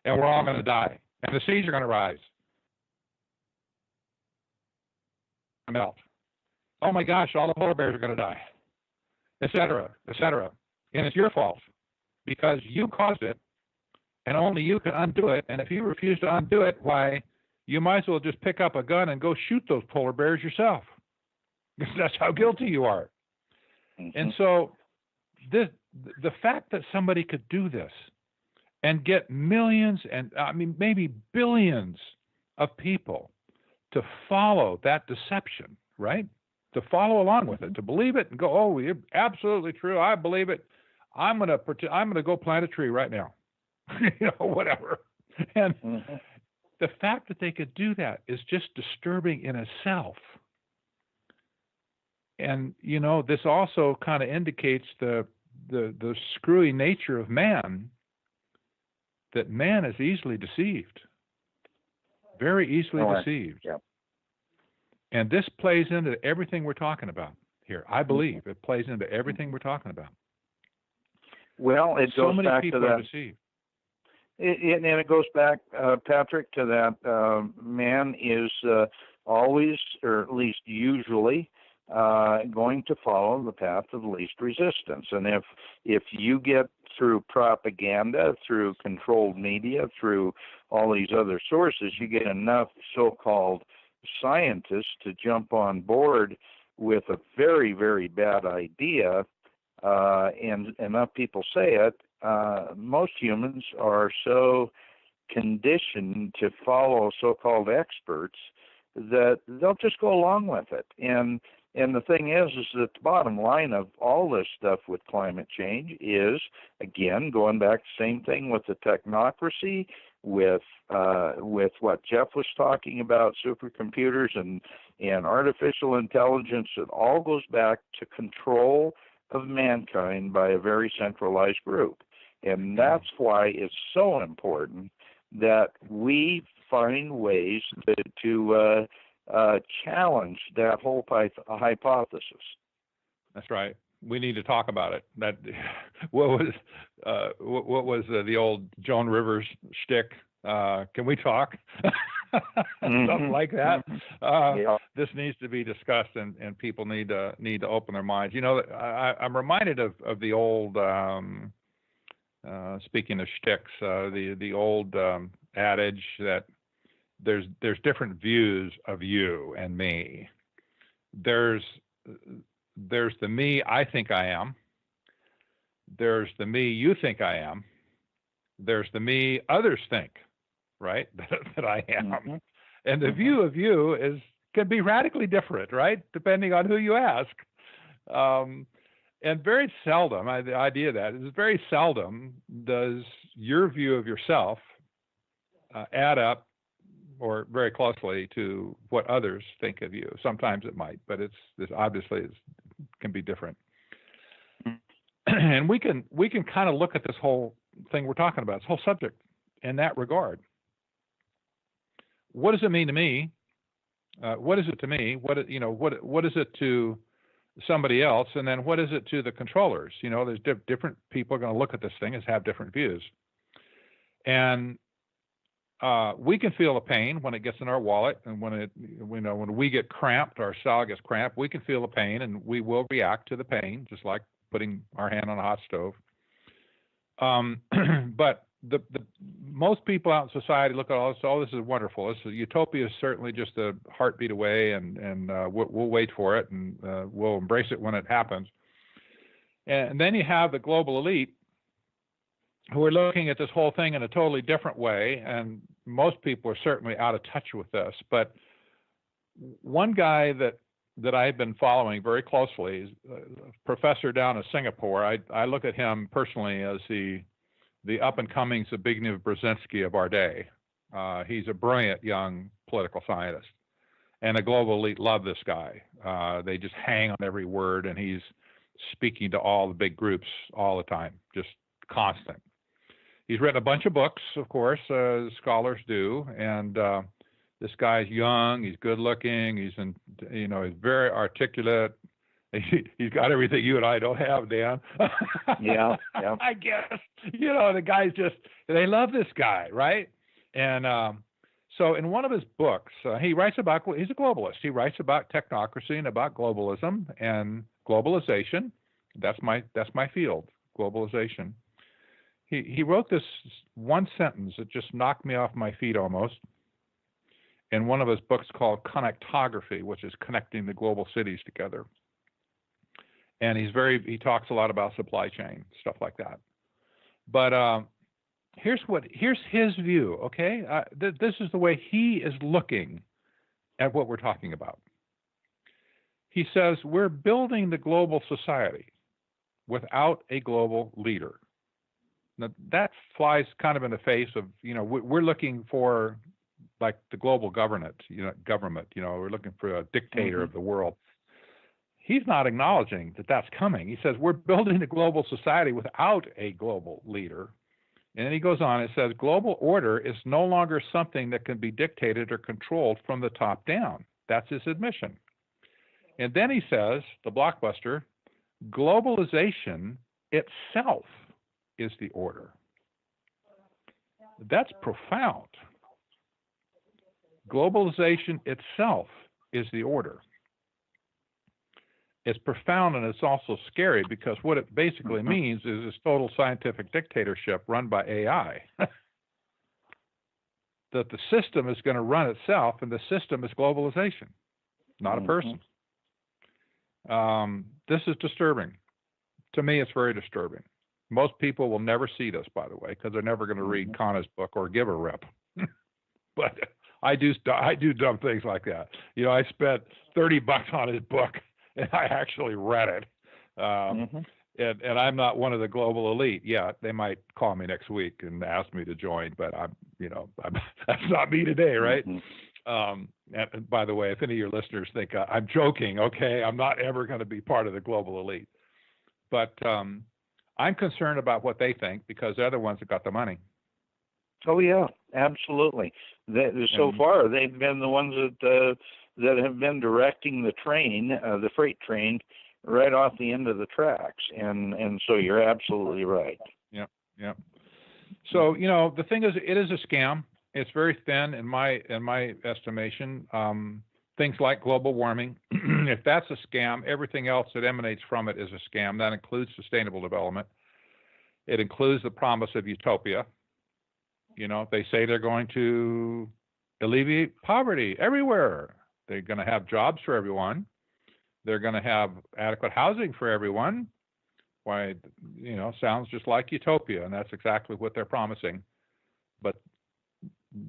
and we're all going to die, and the seas are going to rise, melt. Oh my gosh, all the polar bears are going to die. et cetera, et cetera. And it's your fault because you caused it, and only you can undo it. And if you refuse to undo it, why, you might as well just pick up a gun and go shoot those polar bears yourself. Because that's how guilty you are. Mm-hmm. And so the fact that somebody could do this and get millions and maybe billions of people to follow that deception, right? To follow along with it, to believe it and go, oh, you're absolutely true. I believe it. I'm going to go plant a tree right now, whatever. And the fact that they could do that is just disturbing in itself. And, this also kind of indicates the screwy nature of man, that man is easily deceived, very easily deceived. Yeah. And this plays into everything we're talking about here. I believe it plays into everything we're talking about. Well, it goes back to that. And it goes back, Patrick, to that man is always, or at least usually, going to follow the path of least resistance. And if you get through propaganda, through controlled media, through all these other sources, you get enough so-called scientists to jump on board with a very, very bad idea, and enough people say it, most humans are so conditioned to follow so-called experts that they'll just go along with it. And the thing is that the bottom line of all this stuff with climate change is, again, going back to the same thing with the technocracy, with what Jeff was talking about, supercomputers and artificial intelligence. It all goes back to control of mankind by a very centralized group. And that's why it's so important that we find ways to challenge that whole hypothesis. That's right. We need to talk about it. That what was the old Joan Rivers shtick? Can we talk? Something like that. This needs to be discussed, and people need to open their minds. I'm reminded of the old. Speaking of shticks, the old adage that there's different views of you and me. There's the me I think I am. There's the me you think I am. There's the me others think, right, that I am. Mm-hmm. And the view of you can be radically different, right, depending on who you ask. And very seldom, the idea that is very seldom does your view of yourself add up or very closely to what others think of you. Sometimes it might, but it's obviously can be different. And we can kind of look at this whole thing we're talking about, this whole subject, in that regard. What does it mean to me? What is it to me? What is it to somebody else? And then what is it to the controllers? There's different people are going to look at this thing as have different views. And we can feel the pain when it gets in our wallet, and when we get cramped, our style gets cramped. We can feel the pain, and we will react to the pain, just like putting our hand on a hot stove. But the most people out in society look at all this. Oh, this is wonderful. Utopia is certainly just a heartbeat away, and we'll wait for it, and we'll embrace it when it happens. And then you have the global elite, who are looking at this whole thing in a totally different way, and most people are certainly out of touch with this. But one guy that I've been following very closely is a professor down in Singapore. I look at him personally as the up-and-coming Zbigniew Brzezinski of our day. He's a brilliant young political scientist, and the global elite love this guy. They just hang on every word, and he's speaking to all the big groups all the time, just constant. He's written a bunch of books, of course, scholars do, and this guy's young, he's good-looking, he's very articulate. He's got everything you and I don't have, Dan. Yeah. I guess. The guys they love this guy, right? And so in one of his books, he's a globalist. He writes about technocracy and about globalism and globalization That's my field, globalization. He wrote this one sentence that just knocked me off my feet almost in one of his books called Connectography, which is connecting the global cities together. And he talks a lot about supply chain, stuff like that. But here's his view, okay? This is the way he is looking at what we're talking about. He says, we're building the global society without a global leader. Now, that flies kind of in the face of, we're looking for like the global government, we're looking for a dictator of the world. He's not acknowledging that that's coming. He says, we're building a global society without a global leader. And then he goes on and says, global order is no longer something that can be dictated or controlled from the top down. That's his admission. And then he says, the blockbuster, globalization itself is the order. That's profound. Globalization itself is the order. It's profound, and it's also scary, because what it basically means is this total scientific dictatorship run by AI. That the system is going to run itself, and the system is globalization, not a person. This is disturbing. To me, it's very disturbing. Most people will never see this, by the way, because they're never going to read Kana's book or give a rip. But I do dumb things like that. I spent $30 on his book, and I actually read it. And I'm not one of the global elite. Yeah, they might call me next week and ask me to join, but that's not me today, right? And by the way, if any of your listeners think I'm joking, okay, I'm not ever going to be part of the global elite. But I'm concerned about what they think, because they're the ones that got the money. Oh yeah, absolutely. So far, they've been the ones that have been directing the train, the freight train, right off the end of the tracks. And so you're absolutely right. Yeah. So the thing is, it is a scam. It's very thin in my estimation. Things like global warming, if that's a scam, everything else that emanates from it is a scam. That includes sustainable development. It includes the promise of utopia. They say they're going to alleviate poverty everywhere. They're going to have jobs for everyone. They're going to have adequate housing for everyone. Why, sounds just like utopia, and that's exactly what they're promising. But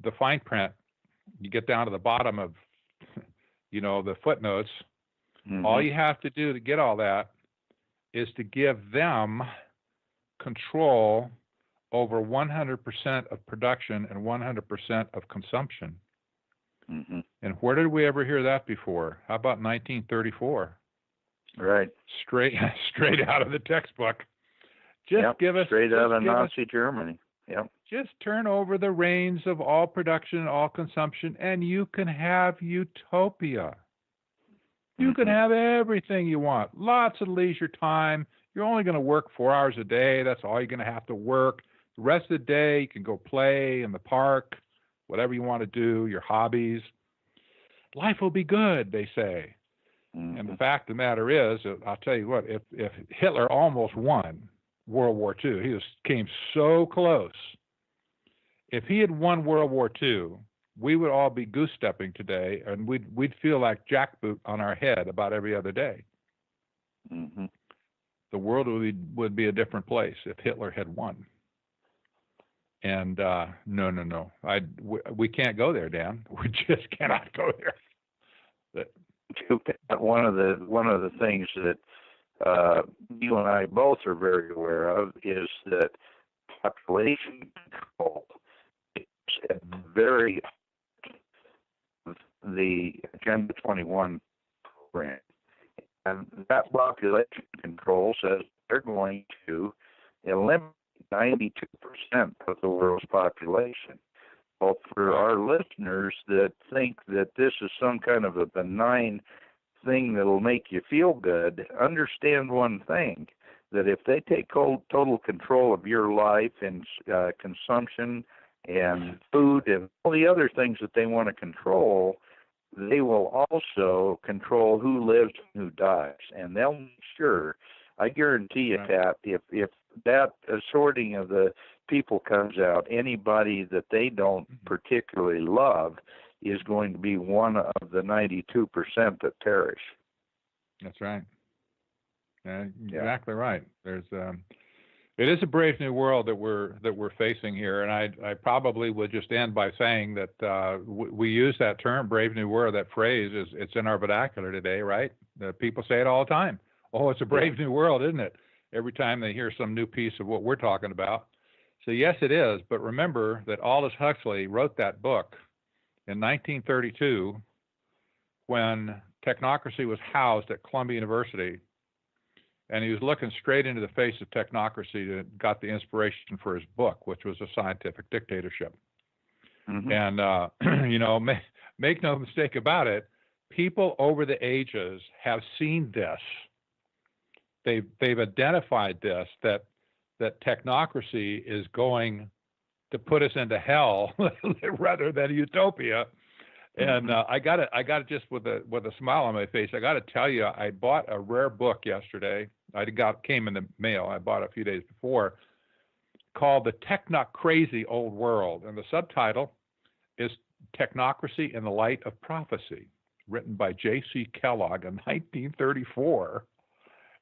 the fine print, you get down to the bottom of, the footnotes. All you have to do to get all that is to give them control over 100% of production and 100% of consumption. And where did we ever hear that before? How about 1934? Right. Straight out of the textbook. Give us straight out of Nazi Germany. Yep. Just turn over the reins of all production and all consumption, and you can have utopia. You can have everything you want. Lots of leisure time. You're only going to work 4 hours a day. That's all you're going to have to work. The rest of the day, you can go play in the park, whatever you want to do, your hobbies. Life will be good, they say. And the fact of the matter is, I'll tell you what, if Hitler almost won World War II, he came so close. If he had won World War II, we would all be goose-stepping today, and we'd feel like jackboot on our head about every other day. The world would be a different place if Hitler had won. And no. We can't go there, Dan. We just cannot go there. One of the things that you and I both are very aware of is that population control is at very the Agenda 21 program, and that population control says they're going to eliminate 92% of the world's population. Well, for our listeners that think that this is some kind of a benign thing that'll make you feel good, understand one thing, that if they take total control of your life and consumption and food and all the other things that they want to control, they will also control who lives and who dies. And they'll make sure I guarantee you, Right. Pat, if that sorting of the people comes out, anybody that they don't particularly love is going to be one of the 92% that perish. That's right. Exactly right. It is a brave new world that we're facing here, and I probably would just end by saying that we use that term, brave new world. That phrase it's in our vernacular today, right? People say it all the time. Oh, it's a brave new world, isn't it? Every time they hear some new piece of what we're talking about. So yes, it is. But remember that Aldous Huxley wrote that book in 1932 when technocracy was housed at Columbia University. And he was looking straight into the face of technocracy that got the inspiration for his book, which was a scientific dictatorship. Mm-hmm. And, make no mistake about it, people over the ages have seen this. They've identified this, that technocracy is going to put us into hell rather than utopia. And I got it just with a smile on my face. I got to tell you, I bought a rare book yesterday. Came in the mail. I bought it a few days before, called The Techno-Crazy Old World, and the subtitle is Technocracy in the Light of Prophecy, written by J.C. Kellogg in 1934.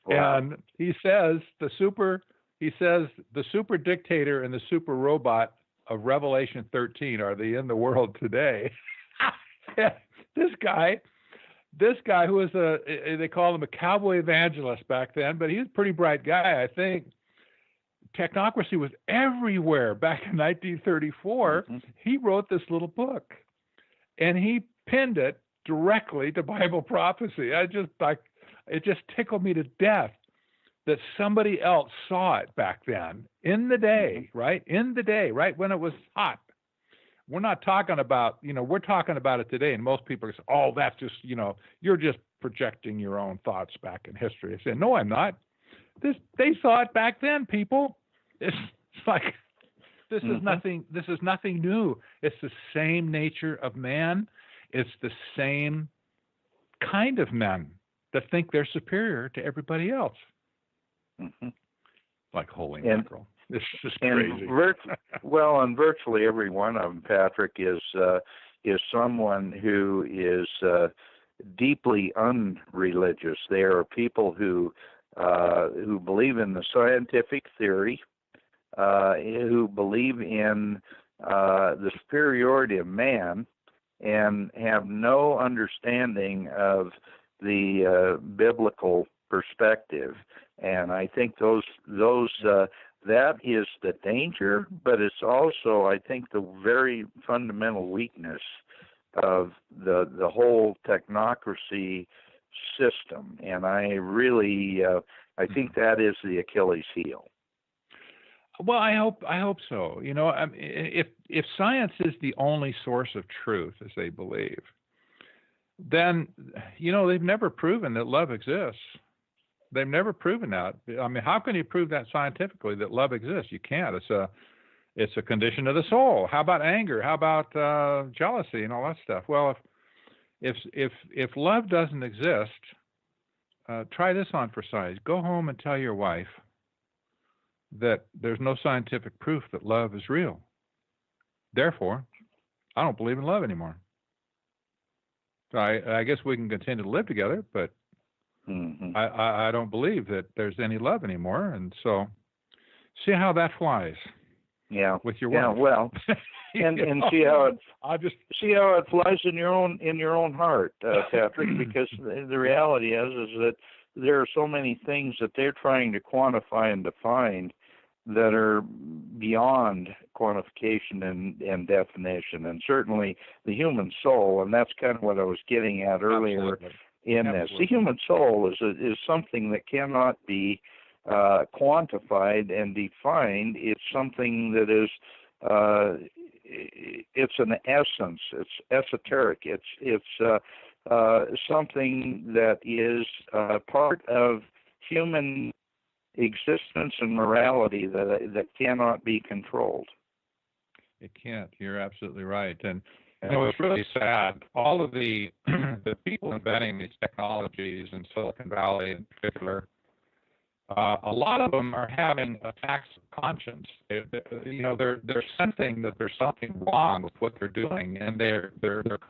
Wow. And he says the super dictator and the super robot of Revelation 13 are in the world today. This guy who was they called him a cowboy evangelist back then, but he was a pretty bright guy, I think. Technocracy was everywhere back in 1934. Mm-hmm. He wrote this little book, and he pinned it directly to Bible prophecy. It just tickled me to death that somebody else saw it back then in the day, right? In the day, right when it was hot. We're not talking about, we're talking about it today, and most people say, oh, that's just, you're just projecting your own thoughts back in history. I say, no, I'm not. They saw it back then, people. It's like, this is nothing new. It's the same nature of man. It's the same kind of men that think they're superior to everybody else. Mm-hmm. Like holy mackerel. This is crazy. And virtually every one of them, Patrick, is someone who is deeply unreligious. They are people who believe in the scientific theory, who believe in the superiority of man, and have no understanding of the biblical perspective. And I think those that is the danger, but it's also, I think, the very fundamental weakness of the whole technocracy system. And I really, I think that is the Achilles heel. Well, I hope so. If science is the only source of truth, as they believe, then, they've never proven that love exists. They've never proven that. I mean, how can you prove that scientifically, that love exists? You can't. It's a condition of the soul. How about anger? How about jealousy and all that stuff? Well, if love doesn't exist, try this on for size. Go home and tell your wife that there's no scientific proof that love is real. Therefore, I don't believe in love anymore. So I guess we can continue to live together, but I don't believe that there's any love anymore. And so see how that flies. Yeah. With your wife. Yeah, well, and see how it flies in your own heart, Patrick, because the reality is that there are so many things that they're trying to quantify and define that are beyond quantification and definition, and certainly the human soul, and that's kind of what I was getting at earlier. Absolutely. In this. The human soul is something that cannot be quantified and defined. It's something that is it's an essence. It's esoteric. It's something that is part of human existence and morality that cannot be controlled. It can't. You're absolutely right. And it was really sad. All of the people inventing these technologies in Silicon Valley in particular, a lot of them are having attacks of conscience. They're sensing that there's something wrong with what they're doing, and their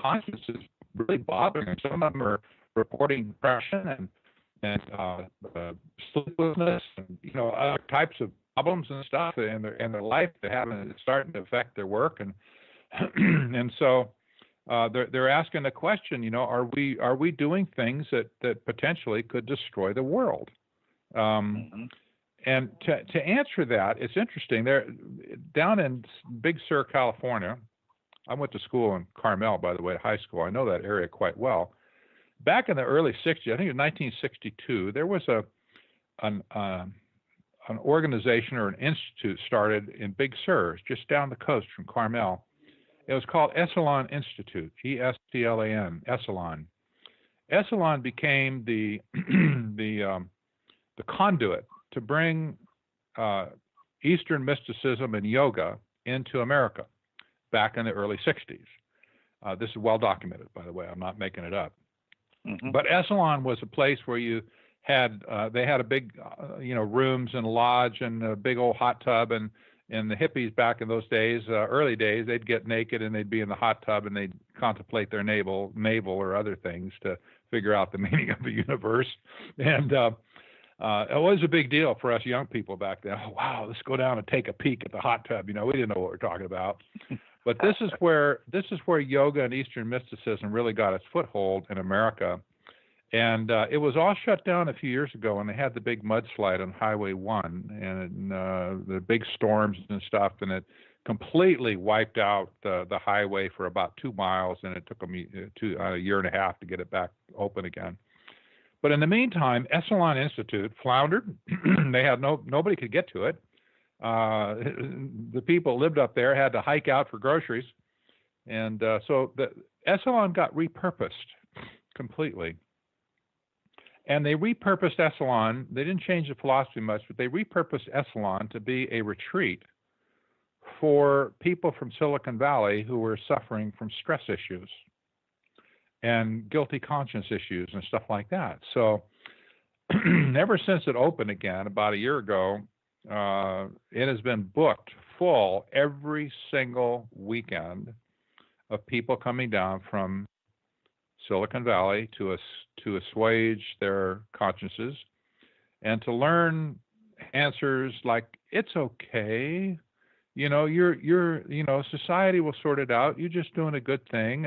conscience is really bothering them. Some of them are reporting depression and sleeplessness, and other types of problems and stuff in their life. It's starting to affect their work, and and so they're asking the question. Are we doing things that potentially could destroy the world? And to answer that, it's interesting. They're down in Big Sur, California. I went to school in Carmel, by the way, high school. I know that area quite well. Back in the early 60s, I think in 1962, there was an organization or an institute started in Big Sur, just down the coast from Carmel. It was called Esalen Institute, E-S-T-L-A-N, Esalen. Esalen became the conduit to bring Eastern mysticism and yoga into America back in the early 60s. This is well documented, by the way. I'm not making it up. Mm-hmm. But Esalen was a place where you had they had a big rooms and a lodge and a big old hot tub, and the hippies back in those days, early days, they'd get naked and they'd be in the hot tub and they'd contemplate their navel or other things to figure out the meaning of the universe. And it was a big deal for us young people back then. Oh, wow, let's go down and take a peek at the hot tub. We didn't know what we're talking about. But this is where yoga and Eastern mysticism really got its foothold in America. And it was all shut down a few years ago, and they had the big mudslide on Highway 1 and the big storms and stuff, and it completely wiped out the highway for about 2 miles, and it took them a year and a half to get it back open again. But in the meantime, Esalen Institute floundered. They had nobody could get to it. The people lived up there had to hike out for groceries, and so the Esalen got repurposed completely. And they repurposed Esalen. They didn't change the philosophy much, but they repurposed Esalen to be a retreat for people from Silicon Valley who were suffering from stress issues and guilty conscience issues and stuff like that. So ever since it opened again about a year ago, it has been booked full every single weekend of people coming down from Silicon Valley to assuage their consciences and to learn answers like, it's okay, society will sort it out, you're just doing a good thing,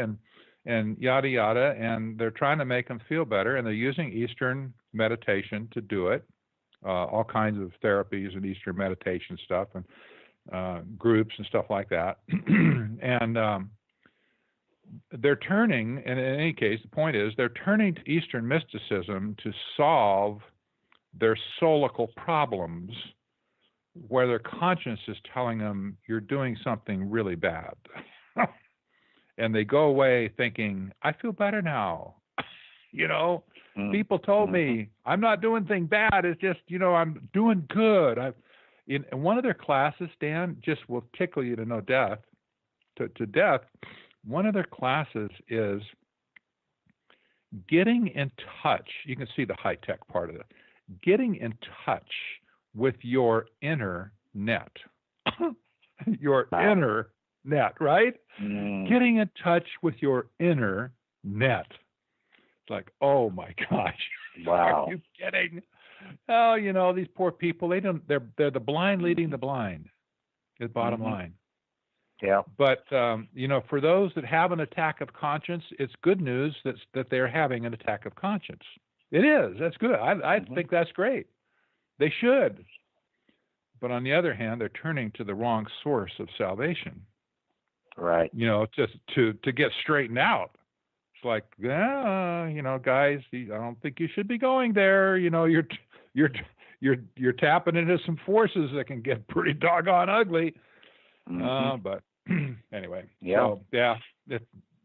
and yada yada, and they're trying to make them feel better, and they're using Eastern meditation to do it, all kinds of therapies and Eastern meditation stuff and groups and stuff like that. And they're turning, and in any case, the point is, they're turning to Eastern mysticism to solve their soulical problems, where their conscience is telling them you're doing something really bad. And they go away thinking, I feel better now. People told me I'm not doing anything bad. It's just, I'm doing good. In one of their classes, Dan, just will tickle you to no death, to death. One of their classes is getting in touch. You can see the high-tech part of it. Getting in touch with your inner net. Your inner net, right? Getting in touch with your inner net. It's like, oh my gosh. Wow. Are you kidding? Oh, these poor people, they're the blind leading the blind, is bottom line. Yeah. But, for those that have an attack of conscience, it's good news that they're having an attack of conscience. It is. That's good. I think that's great. They should. But on the other hand, they're turning to the wrong source of salvation. Right. Just to get straightened out. It's like, guys, I don't think you should be going there. You're tapping into some forces that can get pretty doggone ugly. But anyway, so, yeah,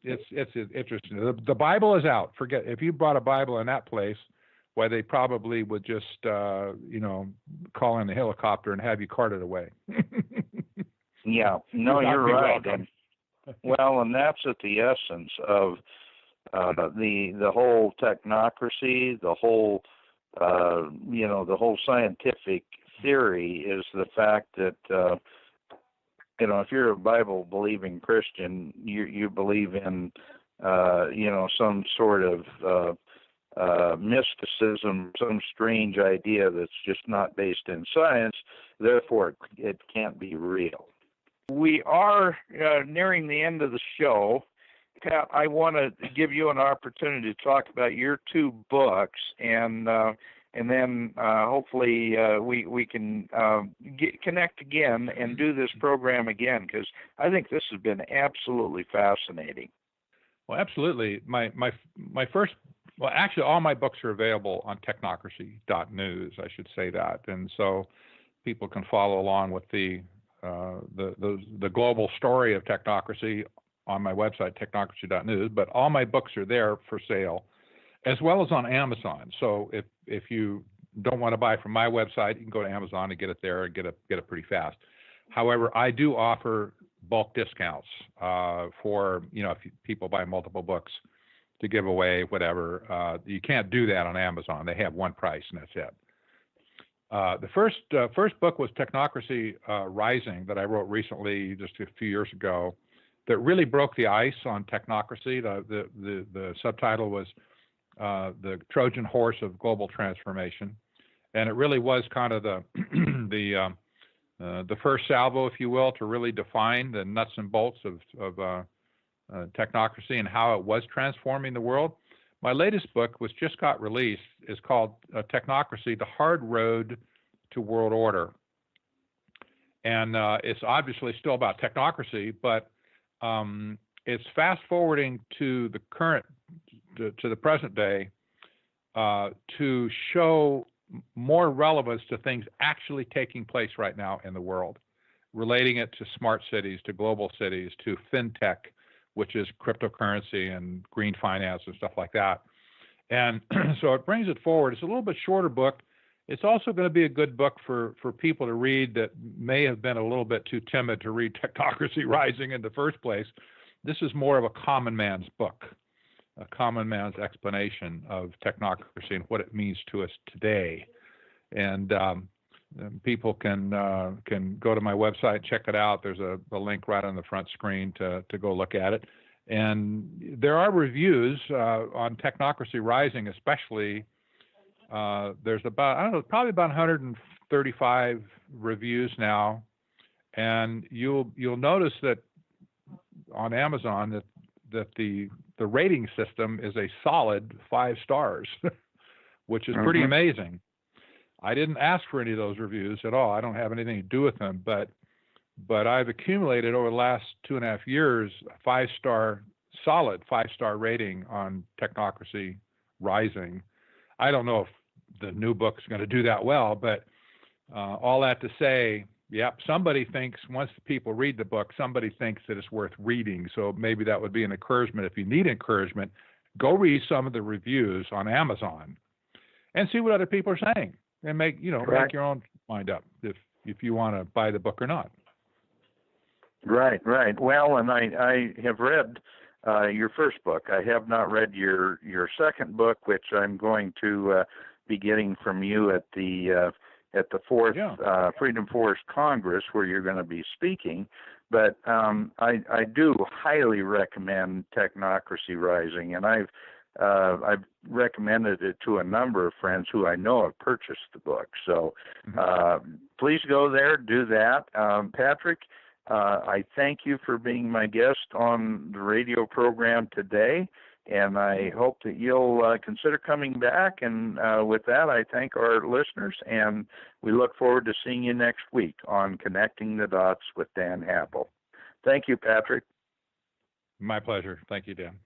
it's interesting. The Bible is out. Forget if you brought a Bible in that place, why they probably would just call in a helicopter and have you carted away. Yeah, no, you're right. And that's at the essence of the whole technocracy, the whole the whole scientific theory is the fact that if you're a Bible believing Christian, you believe in some sort of mysticism, some strange idea that's just not based in science. Therefore, it can't be real. We are nearing the end of the show. Pat, I want to give you an opportunity to talk about your two books, and then hopefully we can connect again and do this program again, because I think this has been absolutely fascinating. Well, absolutely. My first, well, actually, all my books are available on technocracy.news. I should say that, and so people can follow along with the global story of technocracy on my website, technocracy.news. But all my books are there for sale, as well as on Amazon. So if you don't want to buy from my website, you can go to Amazon and get it there and get it pretty fast. However, I do offer bulk discounts for if people buy multiple books to give away, whatever. You can't do that on Amazon. They have one price and that's it. The first book was Technocracy Rising, that I wrote recently, just a few years ago, that really broke the ice on technocracy. The subtitle was The Trojan Horse of Global Transformation, and it really was kind of the first salvo, if you will, to really define the nuts and bolts of technocracy and how it was transforming the world. My latest book, which just got released, is called Technocracy: The Hard Road to World Order. And it's obviously still about technocracy, but it's fast forwarding to the present day to show more relevance to things actually taking place right now in the world, relating it to smart cities, to global cities, to fintech, which is cryptocurrency and green finance and stuff like that. And so it brings it forward. It's a little bit shorter book. It's also going to be a good book for people to read that may have been a little bit too timid to read Technocracy Rising in the first place. This is more of a common man's book, a common man's explanation of technocracy and what it means to us today. And people can go to my website, check it out. There's a link right on the front screen to go look at it. And there are reviews on Technocracy Rising, especially. There's probably about 135 reviews now, and you'll notice that on Amazon that the rating system is a solid 5 stars, which is pretty amazing. I didn't ask for any of those reviews at all. I don't have anything to do with them, but I've accumulated over the last 2.5 years a solid 5-star rating on Technocracy Rising. I don't know if the new book's going to do that well, but all that to say, yep, somebody thinks once the people read the book, somebody thinks that it's worth reading. So maybe that would be an encouragement. If you need encouragement, go read some of the reviews on Amazon and see what other people are saying, and make your own mind up if you want to buy the book or not. Right. Well, and I have read your first book. I have not read your second book, which I'm going to be getting from you at the 4th Freedom Force Congress, where you're going to be speaking. But I do highly recommend Technocracy Rising, and I've recommended it to a number of friends who I know have purchased the book. So please go there, do that. Patrick, I thank you for being my guest on the radio program today, and I hope that you'll consider coming back. And with that, I thank our listeners, and we look forward to seeing you next week on Connecting the Dots with Dan Happel. Thank you, Patrick. My pleasure. Thank you, Dan.